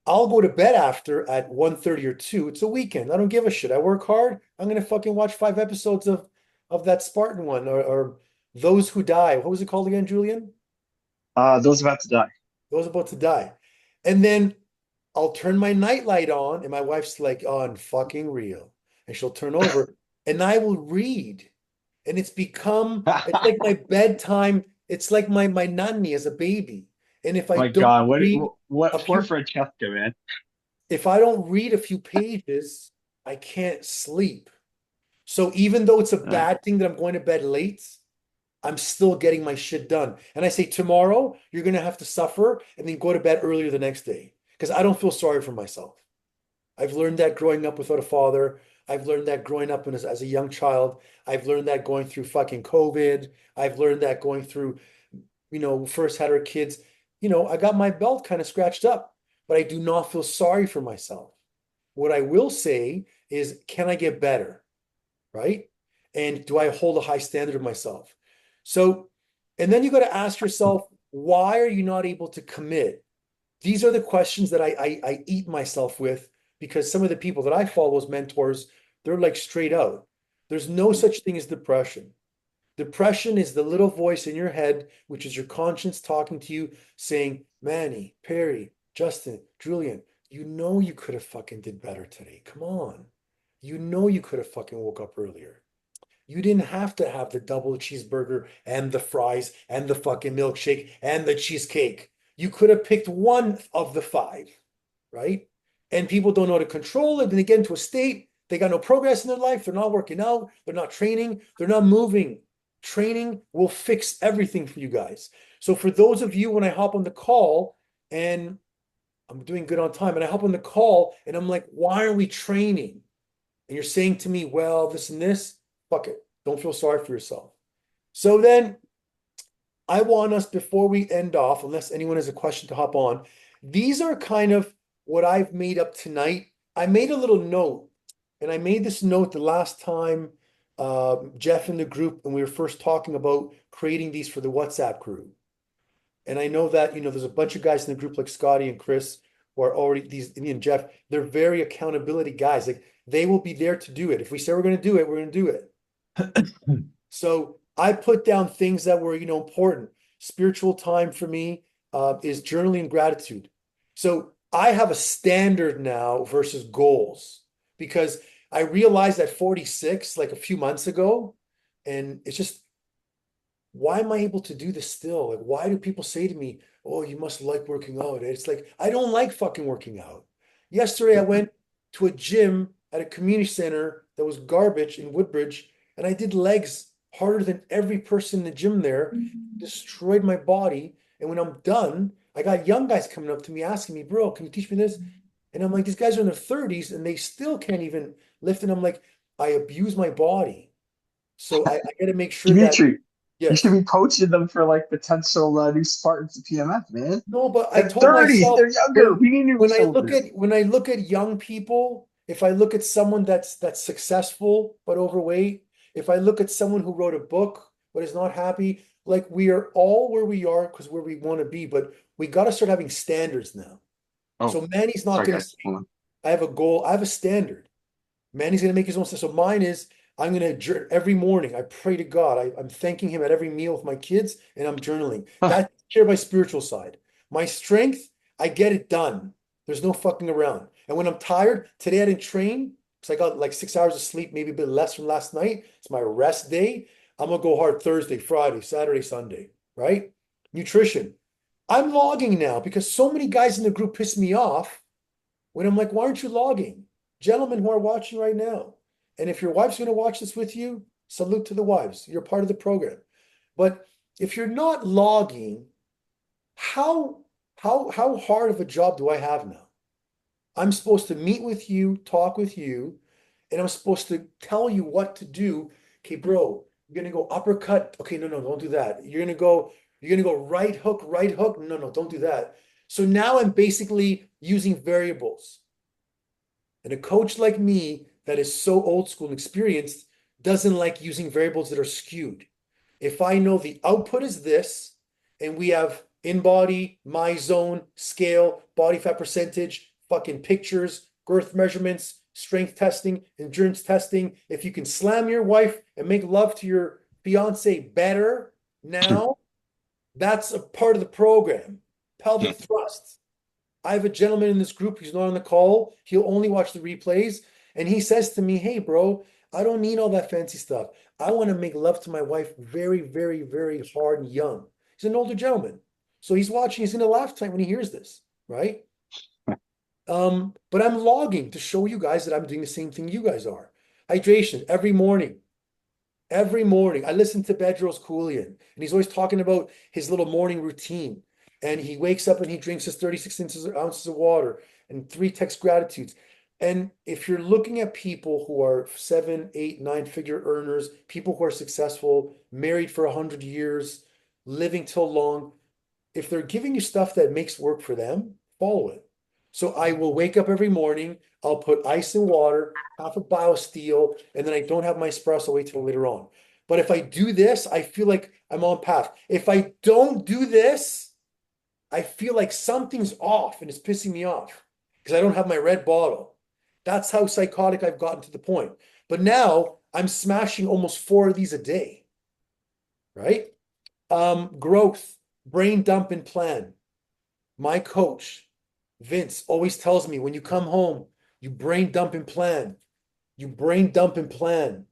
I'll go to bed after at 1:30 or 2. It's a weekend. I don't give a shit. I work hard. I'm gonna fucking watch 5 episodes of that Spartan one or Those Who Die. What was it called again, Julian? Those about to die. Those About to Die. And then I'll turn my nightlight on, and my wife's like, on fucking real. And she'll turn over, and I will read. And it's like my bedtime. It's like my nanny as a baby. And if I My don't God, read a what few for Francesca, man? if I don't read a few pages, I can't sleep. So even though it's a Uh, bad thing that I'm going to bed late, I'm still getting my shit done. And I say, tomorrow, you're going to have to suffer and then go to bed earlier the next day because I don't feel sorry for myself. I've learned that growing up without a father. I've learned that growing up as a young child. I've learned that going through fucking COVID. I've learned that going through, first had our kids. I got my belt kind of scratched up, but I do not feel sorry for myself. What I will say is, can I get better? Right? And do I hold a high standard of myself? So, and then you got to ask yourself, why are you not able to commit? These are the questions that I eat myself with, because some of the people that I follow as mentors, they're like straight out. There's no such thing as depression. Depression is the little voice in your head, which is your conscience talking to you, saying, Manny, Perry, Justin, Julian, you know you could have fucking did better today. Come on. You know you could have fucking woke up earlier. You didn't have to have the double cheeseburger and the fries and the fucking milkshake and the cheesecake. You could have picked one of the five, right? And people don't know how to control it. And they get into a state, they got no progress in their life. They're not working out. They're not training. They're not moving. Training will fix everything for you guys. So for those of you, when I hop on the call and I'm doing good on time, and I hop on the call and I'm like, why are we training? And you're saying to me, well, this and this, fuck it. Don't feel sorry for yourself. So then I want us, before we end off, unless anyone has a question to hop on, these are kind of what I've made up tonight. I made a little note, and I made this note the last time Jeff in the group, and we were first talking about creating these for the WhatsApp group. And I know that, there's a bunch of guys in the group like Scotty and Chris who are already and Jeff, they're very accountability guys. Like they will be there to do it. If we say we're going to do it, we're going to do it. So I put down things that were, important. Spiritual time for me is journaling and gratitude. So I have a standard now versus goals, because I realized at 46, like a few months ago, and it's just, why am I able to do this still? Like, why do people say to me, oh, you must like working out? It's like, I don't like fucking working out. Yesterday, I went to a gym at a community center that was garbage in Woodbridge, and I did legs harder than every person in the gym there, destroyed my body. And when I'm done, I got young guys coming up to me asking me, bro, can you teach me this? And I'm like, these guys are in their 30s and they still can't even lift. And I'm like, I abuse my body. So I got to make sure that, Dimitri, you yes. should be coaching them for like potential new Spartans at PMF, man. No, but I They're told 30s, myself, they're younger. We need new when I soldiers. look at young people, if I look at someone that's successful but overweight, if I look at someone who wrote a book but is not happy, like we are all where we are because where we want to be, but we got to start having standards now. Oh, So Manny's not sorry, going to guys. say, Hold on. I have a goal, I have a standard. Manny's going to make his own stuff. So mine is, I'm going to every morning, I pray to God. I'm thanking him at every meal with my kids, and I'm journaling. That's here my spiritual side. My strength, I get it done. There's no fucking around. And when I'm tired, today I didn't train because I got like 6 hours of sleep, maybe a bit less from last night. It's my rest day. I'm going to go hard Thursday, Friday, Saturday, Sunday, right? Nutrition. I'm logging now because so many guys in the group piss me off when I'm like, why aren't you logging? Gentlemen who are watching right now. And if your wife's going to watch this with you, salute to the wives. You're part of the program. But if you're not logging, how hard of a job do I have now? I'm supposed to meet with you, talk with you, and I'm supposed to tell you what to do. Okay, bro, you're gonna go uppercut. Okay, no, don't do that. You're gonna go right hook, right hook. No, don't do that. So now I'm basically using variables. And a coach like me that is so old school and experienced doesn't like using variables that are skewed. If I know the output is this, and we have in body, my zone, scale, body fat percentage, fucking pictures, girth measurements, strength testing, endurance testing. If you can slam your wife and make love to your fiance better now, that's a part of the program. Pelvic thrust. I have a gentleman in this group who's not on the call. He'll only watch the replays. And he says to me, hey, bro, I don't need all that fancy stuff. I want to make love to my wife very, very, very hard and young. He's an older gentleman. So he's watching. He's going to laugh tonight when he hears this, right? But I'm logging to show you guys that I'm doing the same thing you guys are. Hydration every morning. Every morning. I listen to Bedros Koulian, and he's always talking about his little morning routine. And he wakes up and he drinks his 36 ounces of water and 3 text gratitudes. And if you're looking at people who are 7, 8, 9-figure earners, people who are successful, married for 100 years, living till long, if they're giving you stuff that makes work for them, follow it. So I will wake up every morning, I'll put ice and water, half a BioSteel, and then I don't have my espresso, wait till later on. But if I do this, I feel like I'm on path. If I don't do this, I feel like something's off and it's pissing me off because I don't have my red bottle. That's how psychotic I've gotten to the point. But now I'm smashing almost 4 of these a day, right? Growth, brain dump and plan. My coach, Vince, always tells me when you come home, you brain dump and plan. You brain dump and plan.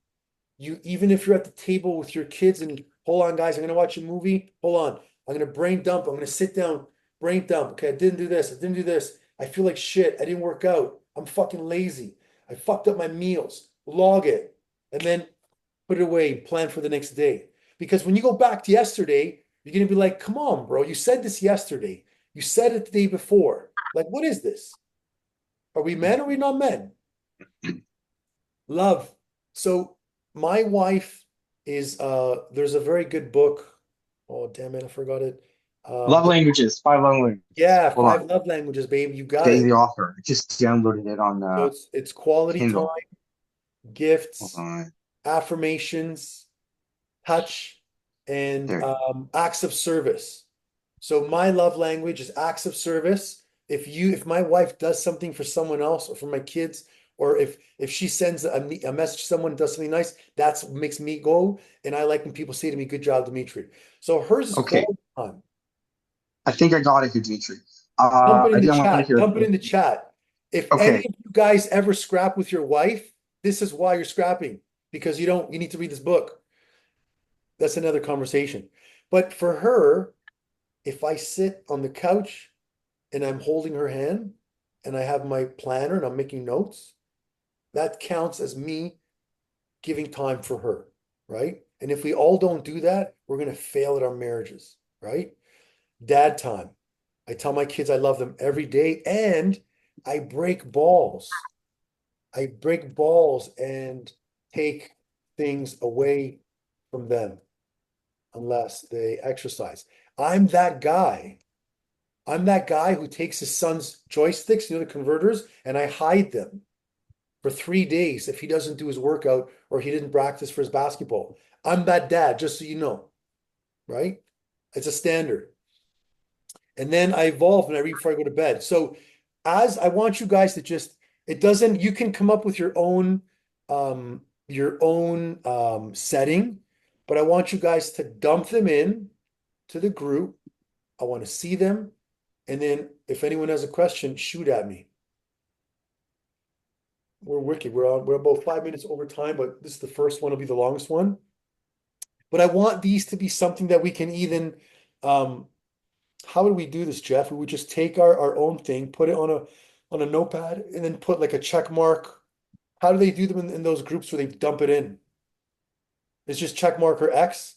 You, even if you're at the table with your kids and hold on, guys, I'm gonna watch a movie. Hold on. I'm gonna brain dump. I'm gonna sit down, brain dump. Okay, I didn't do this. I didn't do this. I feel like shit. I didn't work out. I'm fucking lazy. I fucked up my meals. Log it. And then put it away, plan for the next day. Because when you go back to yesterday, you're gonna be like, come on, bro. You said this yesterday. You said it the day before. Like, what is this? Are we men or are we not men? Love. So my wife is there's a very good book. Oh damn it, I forgot it. Love languages, 5 love languages. Yeah, Hold 5 on. love languages, babe. You got Today's it. the offer. I just downloaded it on So it's quality Kindle. time, Hold gifts, on. affirmations, touch, and There. acts of service. So my love language is acts of service. If my wife does something for someone else or for my kids, or if she sends a message to someone, does something nice, that's what makes me go. And I like when people say to me, "Good job, Dimitri." So hers is Okay. quality time. I think I got it here, Dimitri. Dump it I in the didn't want to chat. hear Dump it in it. the chat. If any Okay. of you guys ever scrap with your wife, this is why you're scrapping, because you need to read this book. That's another conversation. But for her, if I sit on the couch and I'm holding her hand and I have my planner and I'm making notes, that counts as me giving time for her, right? And if we all don't do that, we're going to fail at our marriages, right? Dad time. I tell my kids I love them every day and I break balls. I break balls and take things away from them unless they exercise. I'm that guy. I'm that guy who takes his son's joysticks, the converters, and I hide them for 3 days if he doesn't do his workout or he didn't practice for his basketball. I'm that dad, just so you know, right? It's a standard. And then I evolve and I read before I go to bed. So as I want you guys to just, you can come up with your own setting, but I want you guys to dump them in to the group. I want to see them. And then if anyone has a question, shoot at me. We're wicked. We're about 5 minutes over time, but this is the first one, will be the longest one. But I want these to be something that we can even how would we do this, Jeff? We would just take our own thing, put it on a notepad, and then put like a check mark. How do they do them in those groups where they dump it in? It's just check mark or X.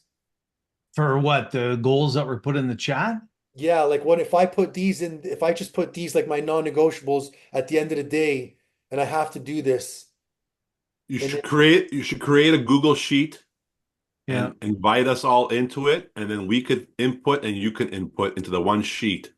For what, the goals that were put in the chat? Yeah, like what if I put these in, if I just put these like my non-negotiables at the end of the day, and I have to do this. You And should then, create a Google sheet Yeah. and invite us all into it, and then we could input and you can input into the one sheet.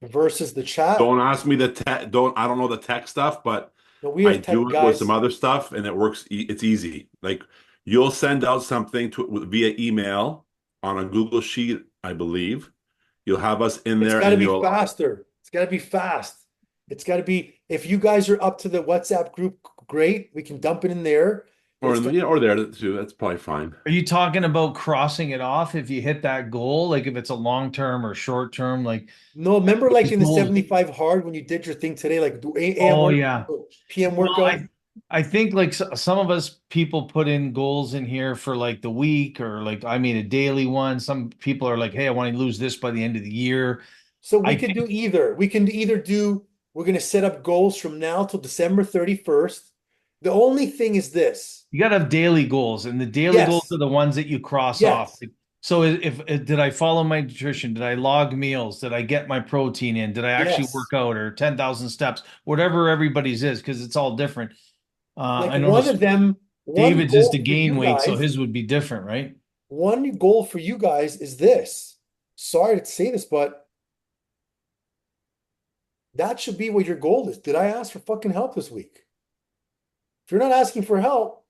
versus the chat. Don't ask me the tech. I don't know the tech stuff, but No, we I have tech do it with guys. some other stuff, and it works. It's easy. Like you'll send out something via email on a Google sheet, I believe. You'll have us in It's there, got to and be you'll faster. It's got to be fast. It's got to be, if you guys are up to the WhatsApp group, great. We can dump it in there. or Let's or there too. That's probably fine. Are you talking about crossing it off if you hit that goal? Like if it's a long term or short term, like No, remember like in the goals. 75 hard when you did your thing today, like do AM Oh workout, yeah. PM Well, workout. I think like some of us people put in goals in here for like the week or like I mean a daily one. Some people are like, hey, I want to lose this by the end of the year. So we I could do either. We can either do, we're going to set up goals from now till December 31st. The only thing is this. You got to have daily goals, and the daily goals Yes. are the ones that you cross Yes. off. So if did I follow my nutrition? Did I log meals? Did I get my protein in? Did I actually Yes. work out or 10,000 steps? Whatever everybody's is, because it's all different. Like I one noticed of them, one David's is goal to for gain you weight, so guys, his would be different, right? one goal for you guys is this. Sorry to say this, but That should be what your goal is. Did I ask for fucking help this week? If you're not asking for help,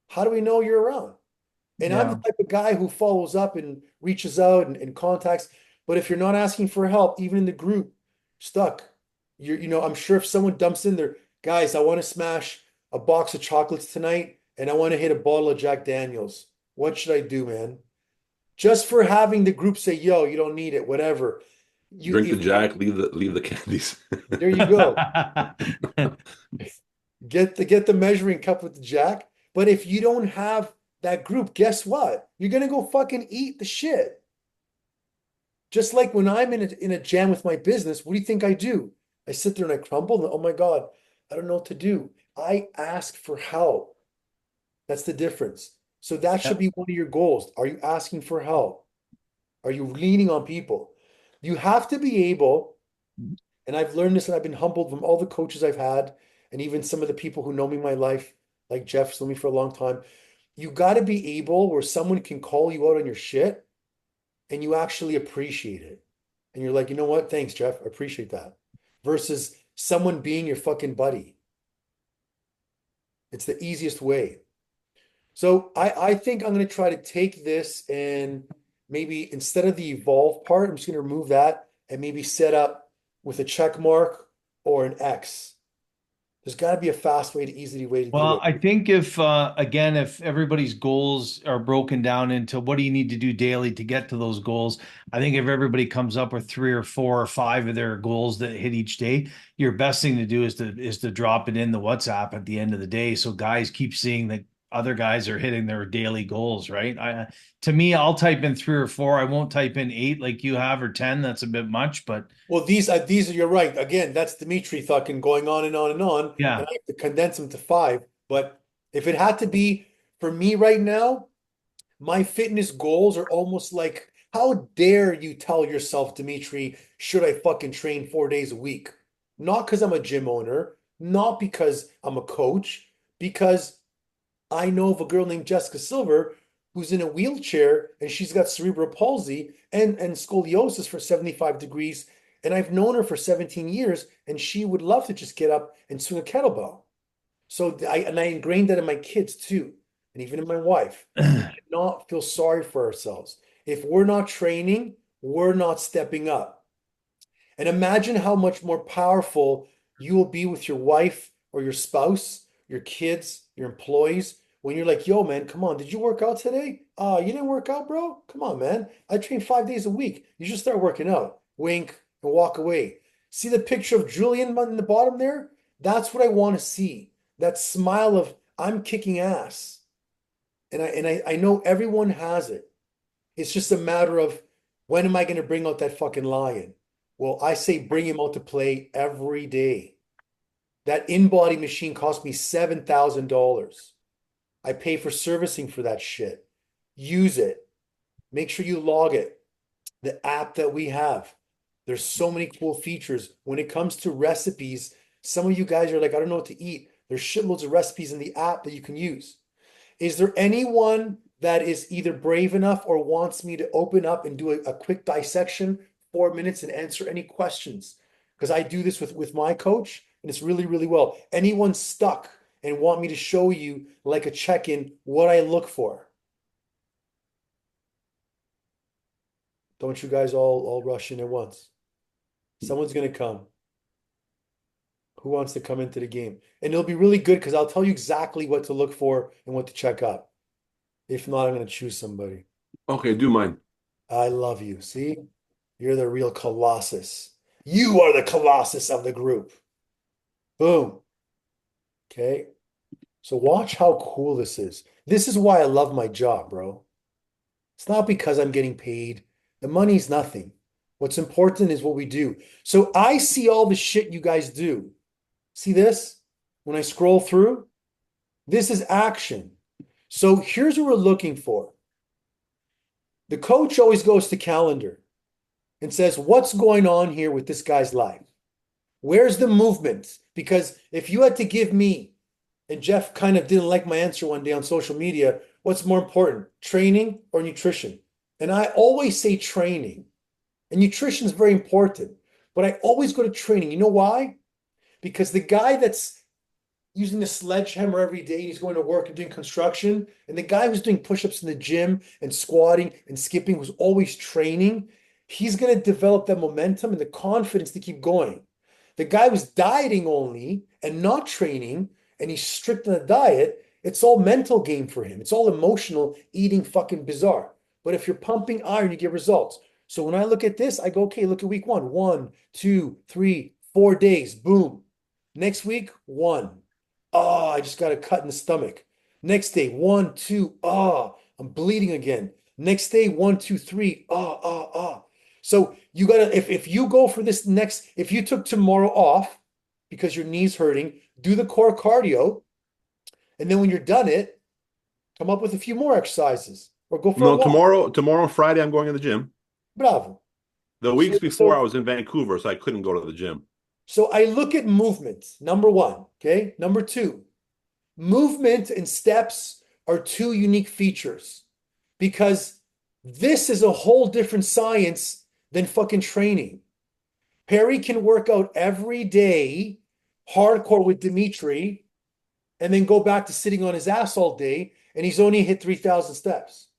how do we know you're around? And I'm the Yeah. type of guy who follows up and reaches out and contacts. But if you're not asking for help, even in the group, stuck. I'm sure if someone dumps in there, guys, I want to smash a box of chocolates tonight and I want to hit a bottle of Jack Daniels. What should I do, man? Just for having the group say, yo, you don't need it, whatever. Drink the Jack, leave the candies. There you go. Get the measuring cup with the Jack. But if you don't have that group, guess what? You're gonna go fucking eat the shit. Just like when I'm in a jam with my business, what do you think I do? I sit there and I crumble and oh my God, I don't know what to do. I ask for help. That's the difference. So that should be one of your goals. Are you asking for help? Are you leaning on people? You have to be able, and I've learned this and I've been humbled from all the coaches I've had, and even some of the people who know me in my life, like Jeff's known me for a long time. You got to be able where someone can call you out on your shit and you actually appreciate it. And you're like, you know what? Thanks, Jeff. I appreciate that. Versus someone being your fucking buddy. It's the easiest way. So I think I'm going to try to take this and maybe instead of the evolve part, I'm just going to remove that and maybe set up with a check mark or an X. There's got to be a fast way to easy way to do Well, it. I think if again, if everybody's goals are broken down into what do you need to do daily to get to those goals, I think if everybody comes up with 3 or 4 or 5 of their goals that hit each day, your best thing to do is to drop it in the WhatsApp at the end of the day, so guys keep seeing that other guys are hitting their daily goals, right? To me, I'll type in 3 or 4. I won't type in 8 like you have or 10. That's a bit much, but Well, these are you're right. Again, that's Dimitri fucking going on and on and on. yeah. And I have to condense them to 5. But if it had to be for me right now, my fitness goals are almost like, how dare you tell yourself, Dimitri, should I fucking train 4 days a week? Not because I'm a gym owner, not because I'm a coach, because I know of a girl named Jessica Silver who's in a wheelchair and she's got cerebral palsy and scoliosis for 75 degrees. And I've known her for 17 years and she would love to just get up and swing a kettlebell. So I ingrained that in my kids too, and even in my wife. We cannot feel sorry for ourselves. If we're not training, we're not stepping up. And imagine how much more powerful you will be with your wife or your spouse, your kids, your employees, when you're like, yo, man, come on, did you work out today? You didn't work out, bro? Come on, man. I train 5 days a week. You should start working out. Wink and walk away. See the picture of Julian in the bottom there? That's what I want to see. That smile of I'm kicking ass. And I know everyone has it. It's just a matter of when am I going to bring out that fucking lion? Well, I say bring him out to play every day. That InBody machine cost me $7,000. I pay for servicing for that shit. Use it. Make sure you log it. The app that we have. There's so many cool features. When it comes to recipes, some of you guys are like, I don't know what to eat. There's shitloads of recipes in the app that you can use. Is there anyone that is either brave enough or wants me to open up and do a quick dissection, 4 minutes, and answer any questions? Because I do this with my coach, and it's really, really well. Anyone stuck and want me to show you, like a check-in, what I look for? Don't you guys all rush in at once. Someone's going to come. Who wants to come into the game? And it'll be really good because I'll tell you exactly what to look for and what to check up. If not, I'm going to choose somebody. Okay, do mine. I love you. See? You're the real Colossus. You are the Colossus of the group. Boom. Okay. So watch how cool this is. This is why I love my job, bro. It's not because I'm getting paid. The money's nothing. What's important is what we do. So I see all the shit you guys do. See this? When I scroll through, this is action. So here's what we're looking for. The coach always goes to calendar and says, what's going on here with this guy's life? Where's the movement? Because if you had to give me, and Jeff kind of didn't like my answer one day on social media, what's more important, training or nutrition? And I always say training. And nutrition is very important. But I always go to training. You know why? Because the guy that's using the sledgehammer every day, he's going to work and doing construction, and the guy who's doing push-ups in the gym and squatting and skipping, who's always training, he's going to develop that momentum and the confidence to keep going. The guy who's dieting only and not training, and he's strict on the diet, it's all mental game for him. It's all emotional, eating fucking bizarre. But if you're pumping iron, you get results. So when I look at this, I go, okay, look at week 1. 1, 2, 3, 4 days. Boom. Next week, 1. Oh, I just got a cut in the stomach. Next day, 1, 2. Oh, I'm bleeding again. Next day, 1, 2, 3. Oh. So you gotta, if you go for this next, if you took tomorrow off because your knee's hurting, do the core cardio, and then when you're done it, come up with a few more exercises or go for a No, walk. tomorrow Friday, I'm going to the gym. Bravo. The weeks So- before so- I was in Vancouver, so I couldn't go to the gym. So I look at movement, number 1, okay? Number 2, movement and steps are 2 unique features because this is a whole different science than fucking training. Perry can work out every day, hardcore with Dimitri, and then go back to sitting on his ass all day, and he's only hit 3,000 steps.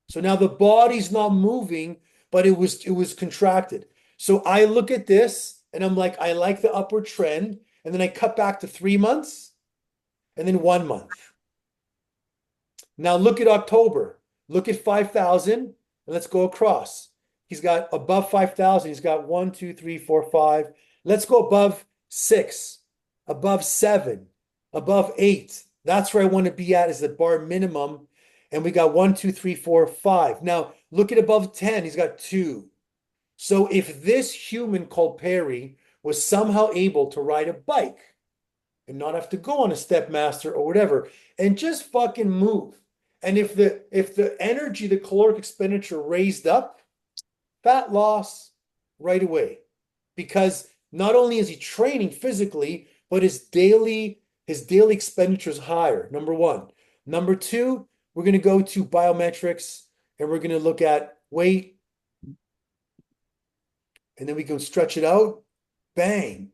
So now the body's not moving, but it was contracted. So I look at this and I'm like, I like the upward trend, and then I cut back to 3 months and then 1 month. Now look at October. Look at 5,000, and let's go across. He's got above 5,000. He's got 1, 2, 3, 4, 5. Let's go above 6, above 7, above 8. That's where I want to be at, is the bar minimum. And we got 1, 2, 3, 4, 5. Now look at above 10. He's got 2. So if this human called Perry was somehow able to ride a bike and not have to go on a Stepmaster or whatever, and just fucking move, and if the energy, the caloric expenditure raised up, fat loss right away, because not only is he training physically, but his daily expenditure is higher. Number 1. Number 2, we're going to go to biometrics, and we're going to look at weight, and then we can stretch it out. Bang.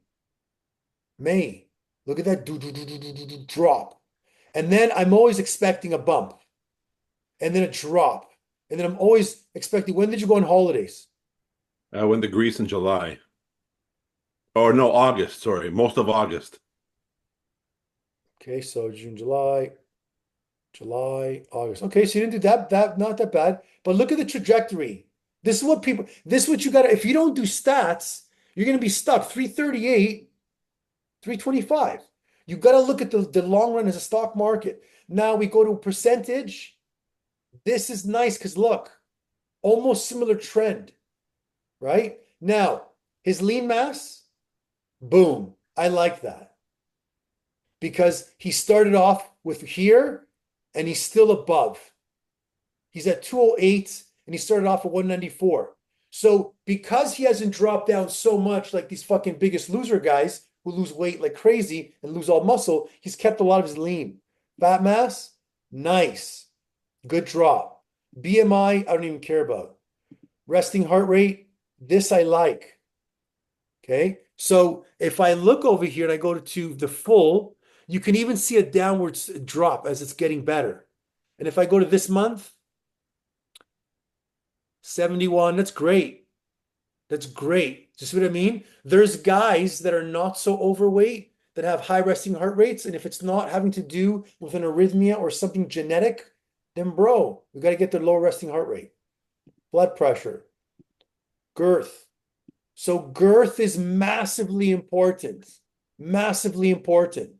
May. Look at that drop. And then I'm always expecting a bump. And then a drop. And then I'm always expecting, when did you go on holidays? I went to Greece in July. Or no, August, sorry. Most of August. Okay, so June, July, August. Okay, so you didn't do that, not that bad. But look at the trajectory. This is what you gotta, if you don't do stats, you're gonna be stuck 338, 325. You gotta look at the long run as a stock market. Now we go to percentage. This is nice because look, almost similar trend, right? Now, his lean mass, boom. I like that. Because he started off with here and he's still above. He's at 208 and he started off at 194. So because he hasn't dropped down so much like these fucking Biggest Loser guys who lose weight like crazy and lose all muscle, he's kept a lot of his lean. Fat mass, nice. Good drop. BMI, I don't even care about. Resting heart rate, this I like. Okay. So if I look over here and I go to the full, you can even see a downward drop as it's getting better. And if I go to this month, 71, that's great. That's great. You see what I mean? There's guys that are not so overweight that have high resting heart rates. And if it's not having to do with an arrhythmia or something genetic, then bro, we got to get the low resting heart rate. Blood pressure, girth. So girth is massively important. Massively important.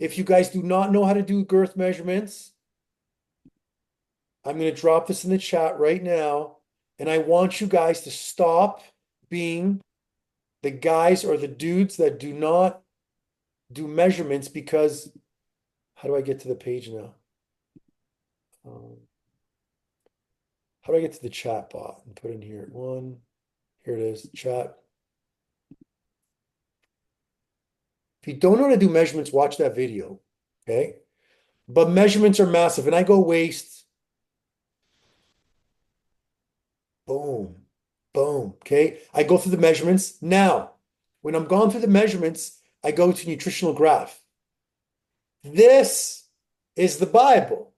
If you guys do not know how to do girth measurements, I'm going to drop this in the chat right now. And I want you guys to stop being the guys or the dudes that do not do measurements, because how do I get to the page now? How do I get to the chat bot and put in here? Here it is, chat. If you don't know how to do measurements, watch that video, okay? But measurements are massive, and I go waist. Boom. Boom. Okay. I go through the measurements. Now, when I'm gone through the measurements, I go to nutritional graph. This is the Bible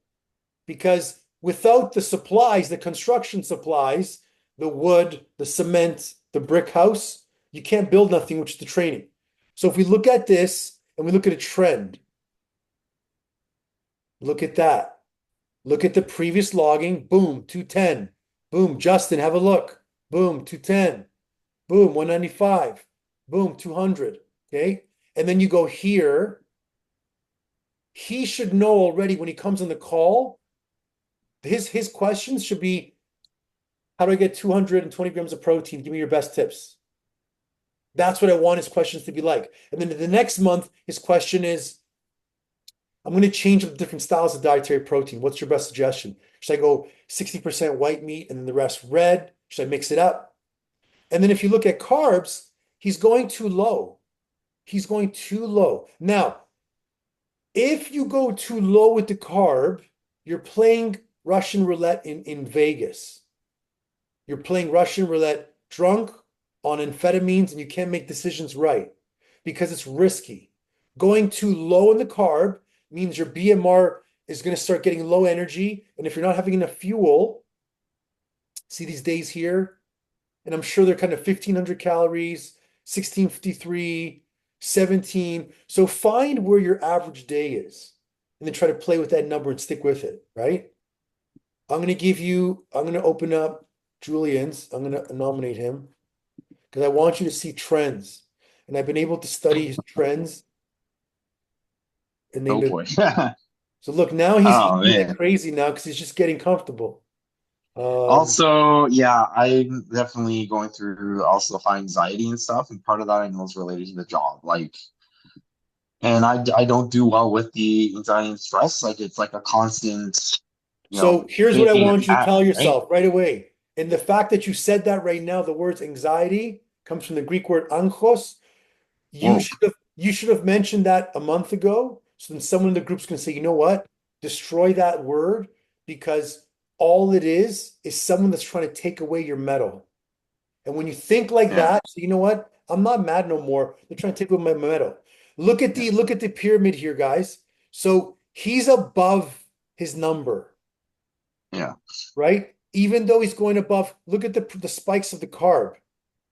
because without the supplies, the construction supplies, the wood, the cement, the brick house, you can't build nothing, which is the training. So if we look at this and we look at a trend, look at that. Look at the previous logging. Boom, 210. Boom, Justin, have a look. Boom, 210. Boom, 195. Boom, 200. Okay. And then you go here. He should know already when he comes on the call, his questions should be, how do I get 220 grams of protein? Give me your best tips. That's what I want his questions to be like. And then the next month, his question is, I'm going to change up the different styles of dietary protein. What's your best suggestion? Should I go 60% white meat and then the rest red? Should I mix it up? And then if you look at carbs, he's going too low. He's going too low. Now, if you go too low with the carb, you're playing Russian roulette in Vegas. You're playing Russian roulette drunk on amphetamines and you can't make decisions right because it's risky. Going too low in the carb means your BMR is going to start getting low energy. And if you're not having enough fuel, see these days here, and I'm sure they're kind of 1,500 calories, 1,653, 17. So find where your average day is and then try to play with that number and stick with it, right? I'm going to open up Julian's. I'm going to nominate him because I want you to see trends. And I've been able to study his trends. And Oh they've boy. So look, now he's Oh, moving man. crazy now because he's just getting comfortable. Also, yeah, I'm definitely going through also high anxiety and stuff, and part of that I know is related to the job. Like, and I don't do well with the anxiety and stress. Like, it's like a constant, So here's what I thinking want you to attack, tell right? yourself right away. And the fact that you said that right now, the words anxiety comes from the Greek word anchos. Whoa. You should have mentioned that a month ago. So then someone in the group's going to say, you know what? Destroy that word because all it is someone that's trying to take away your metal. And when you think like Yeah. that, so you know what? I'm not mad no more. They're trying to take away my metal. Look at the pyramid here, guys. So he's above his number. Yeah. Right? Even though he's going above, look at the spikes of the carb.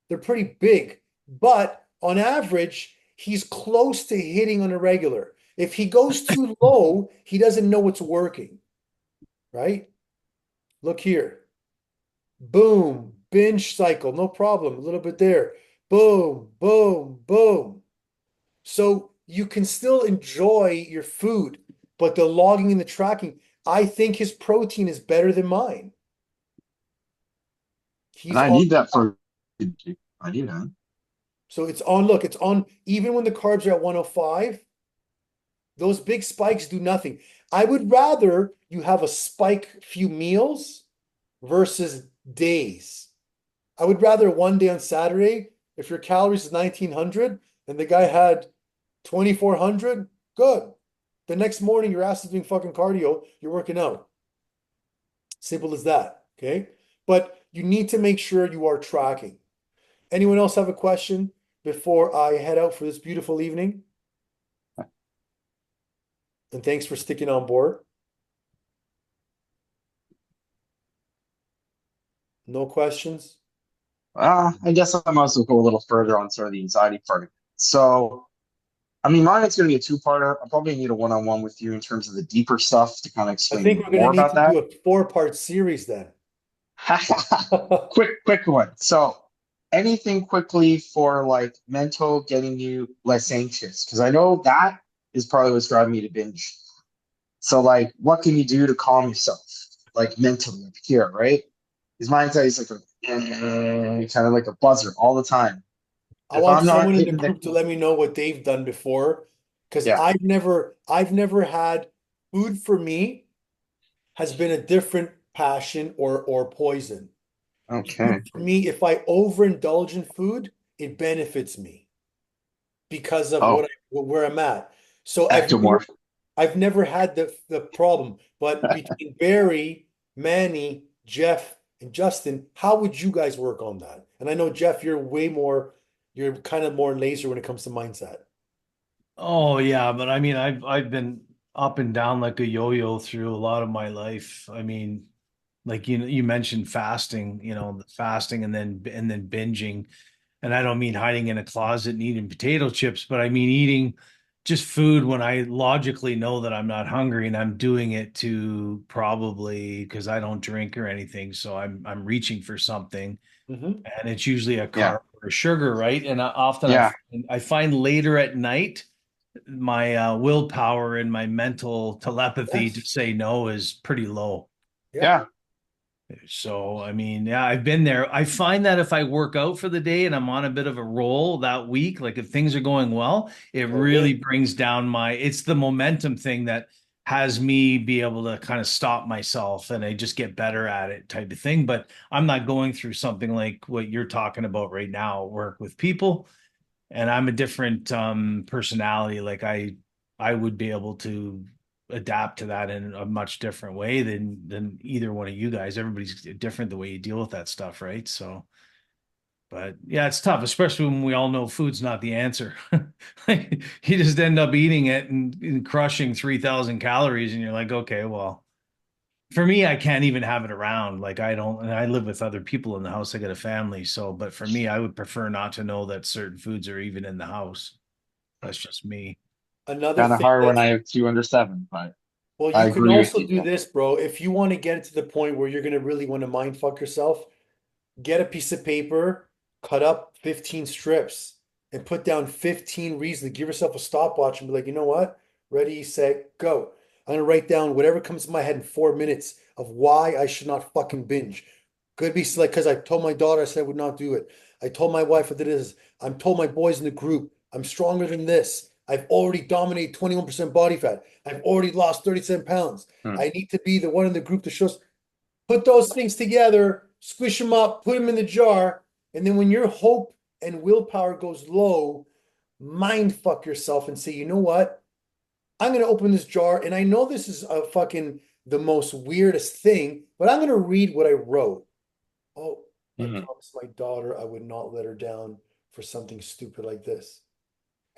They're pretty big, but on average, he's close to hitting on a regular. If he goes too low, he doesn't know what's working. Right? Look here. Boom, binge cycle, no problem. A little bit there. Boom, boom, boom. So you can still enjoy your food, but the logging and the tracking, I think his protein is better than mine. And I need that for, I need that. So it's on, look, it's on, even when the carbs are at 105, those big spikes do nothing. I would rather you have a spike few meals versus days. I would rather one day on Saturday, if your calories is 1,900 and the guy had 2,400, good. The next morning, your ass is doing fucking cardio, you're working out. Simple as that, okay? But you need to make sure you are tracking. Anyone else have a question before I head out for this beautiful evening? And thanks for sticking on board. No questions? I guess I might as well go a little further on sort of the anxiety part. So, I mean, mine's going to be a two-parter. I'll probably need a one-on-one with you in terms of the deeper stuff to kind of I explain think we're going more to need about to do a 4-part series then. that. Quick one. So, anything quickly for like mental, getting you less anxious? Because I know that is probably what's driving me to binge. So, like, what can you do to calm yourself, like mentally up here, right? Because my anxiety is like kind of like a buzzer all the time. I If want I'm not someone in the hitting group to let me know what they've done before, because Yeah. I've never had food for me has been a different passion or poison. Okay. Food for me, if I overindulge in food, it benefits me because of Oh. where I'm at. So Ectomorph. I've never had the problem, but between Barry, Manny, Jeff, And Justin, how would you guys work on that? And I know, Jeff, you're kind of more laser when it comes to mindset. Oh yeah, but I mean, I've been up and down like a yo-yo through a lot of my life. I mean, like you mentioned fasting, the fasting and then binging. And I don't mean hiding in a closet and eating potato chips, but I mean eating just food when I logically know that I'm not hungry and I'm doing it to probably because I don't drink or anything. So I'm reaching for something Mm-hmm. and it's usually a Yeah. carb or sugar, right? And often Yeah. I find later at night my willpower and my mental telepathy to Yes. say no is pretty low. Yeah. So, I mean, yeah, I've been there. I find that if I work out for the day and I'm on a bit of a roll that week, like if things are going well, it really brings down it's the momentum thing that has me be able to kind of stop myself and I just get better at it type of thing. But I'm not going through something like what you're talking about right now, work with people. And I'm a different personality. Like I would be able to adapt to that in a much different way than either one of you guys. Everybody's different the way you deal with that stuff, right? So, but yeah, it's tough, especially when we all know food's not the answer. You just end up eating it and crushing 3,000 calories, and you're like, okay, well, for me, I can't even have it around. Like I don't, and I live with other people in the house. I got a family, so but for me, I would prefer not to know that certain foods are even in the house. That's just me. Another Kind of thing hard when that's I have two under seven, but Well, I you can agree with also you. do this, bro. If you want to get it to the point where you're gonna really want to mind fuck yourself, get a piece of paper, cut up 15 strips, and put down 15 reasons. Give yourself a stopwatch and be like, you know what? Ready, set, go. I'm gonna write down whatever comes to my head in 4 minutes of why I should not fucking binge. Could be like because I told my daughter I said I would not do it. I told my wife I did this. I'm told my boys in the group I'm stronger than this. I've already dominated 21% body fat. I've already lost 37 pounds. Hmm. I need to be the one in the group that shows. Put those things together, squish them up, put them in the jar, and then when your hope and willpower goes low, mind fuck yourself and say, you know what? I'm gonna open this jar, and I know this is a fucking the most weirdest thing, but I'm gonna read what I wrote. Oh, I Mhm. promised my daughter I would not let her down for something stupid like this.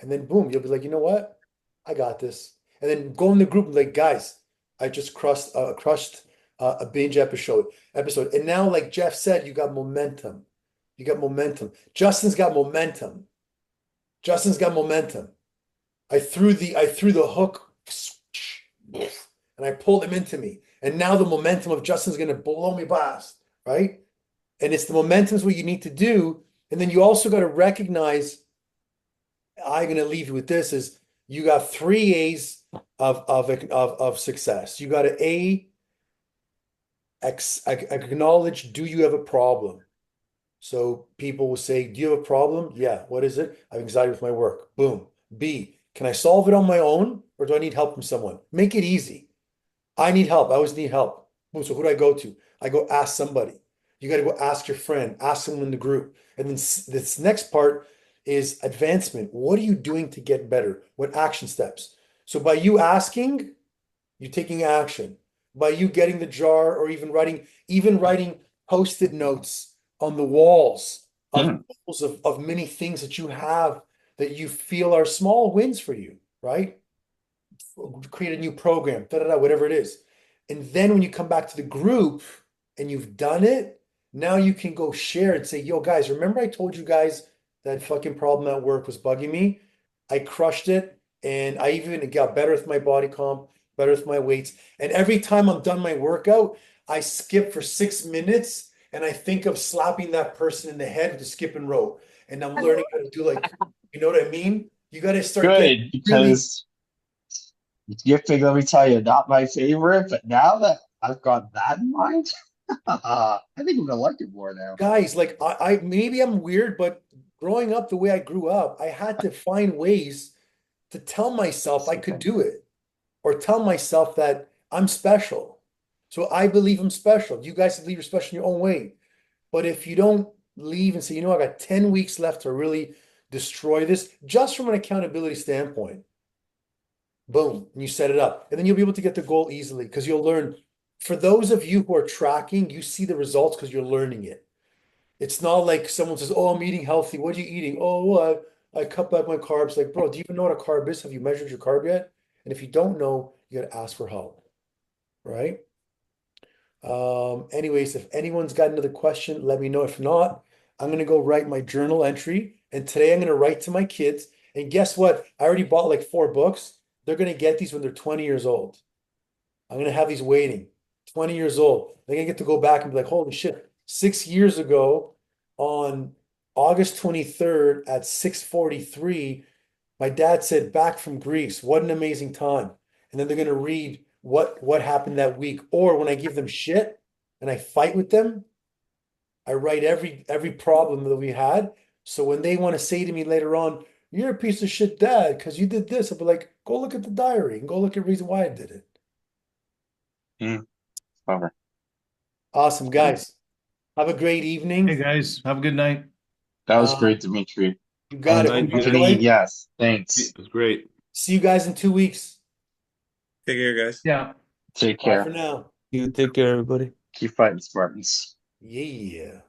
And then boom, you'll be like, you know what? I got this. And then go in the group and like, guys, I just crushed a binge episode. And now, like Jeff said, you got momentum. You got momentum. Justin's got momentum. Justin's got momentum. I threw the hook and I pulled him into me. And now the momentum of Justin's gonna blow me past, right? And it's the momentum is what you need to do. And then you also got to recognize, I'm going to leave you with this, is you got three A's of success. You got to acknowledge, do you have a problem? So people will say, do you have a problem? Yeah. What is it? I have anxiety with my work. Boom. B, can I solve it on my own or do I need help from someone? Make it easy. I need help. I always need help. Boom. So who do I go to? I go ask somebody. You got to go ask your friend, ask someone in the group. And then this next part is advancement. What are you doing to get better? What action steps? So by you asking, you're taking action. By you getting the jar or even writing post-it notes on the walls of Mhm. goals of many things that you have that you feel are small wins for you, right? Create a new program, whatever it is. And then when you come back to the group and you've done it, now you can go share and say, yo, guys, remember I told you guys that fucking problem at work was bugging me? I crushed it. And I even got better with my body comp, better with my weights. And every time I'm done my workout, I skip for 6 minutes and I think of slapping that person in the head with a skip and rope. And I'm learning how to do like, you know what I mean? You got to start getting Good, really because gifting, let me tell you, not my favorite, but now that I've got that in mind, I think I'm gonna like it more now. guys, like I maybe I'm weird, but growing up the way I grew up, I had to find ways to tell myself I could do it or tell myself that I'm special. So I believe I'm special. You guys believe you're special in your own way. But if you don't leave and say, you know, I got 10 weeks left to really destroy this, just from an accountability standpoint, boom, and you set it up. And then you'll be able to get the goal easily because you'll learn for those of you who are tracking, you see the results because you're learning it. It's not like someone says, "Oh, I'm eating healthy. What are you eating?" "Oh, well, I cut back my carbs." Like, bro, do you even know what a carb is? Have you measured your carb yet? And if you don't know, you got to ask for help, right? Anyways, if anyone's got another question, let me know. If not, I'm gonna go write my journal entry. And today I'm gonna write to my kids. And guess what? I already bought like 4 books. They're gonna get these when they're 20 years old. I'm gonna have these waiting. 20 years old. They're gonna get to go back and be like, holy shit, 6 years ago on August 23rd at 6:43, my dad said back from Greece. What an amazing time. And then they're gonna read what happened that week. Or when I give them shit and I fight with them, I write every problem that we had. So when they want to say to me later on, "You're a piece of shit dad because you did this," I'll be like, go look at the diary and go look at the reason why I did it. Bummer. Awesome, guys. Have a great Hey evening. guys, have a good night. That was Um, great, Dimitri. You got it. Thank you. Enjoy. Anthony, yes, thanks. It was great. See you guys in 2 weeks. Take care, guys. Yeah. Take Bye for care. now. You take care, everybody. Keep fighting, Spartans. Yeah.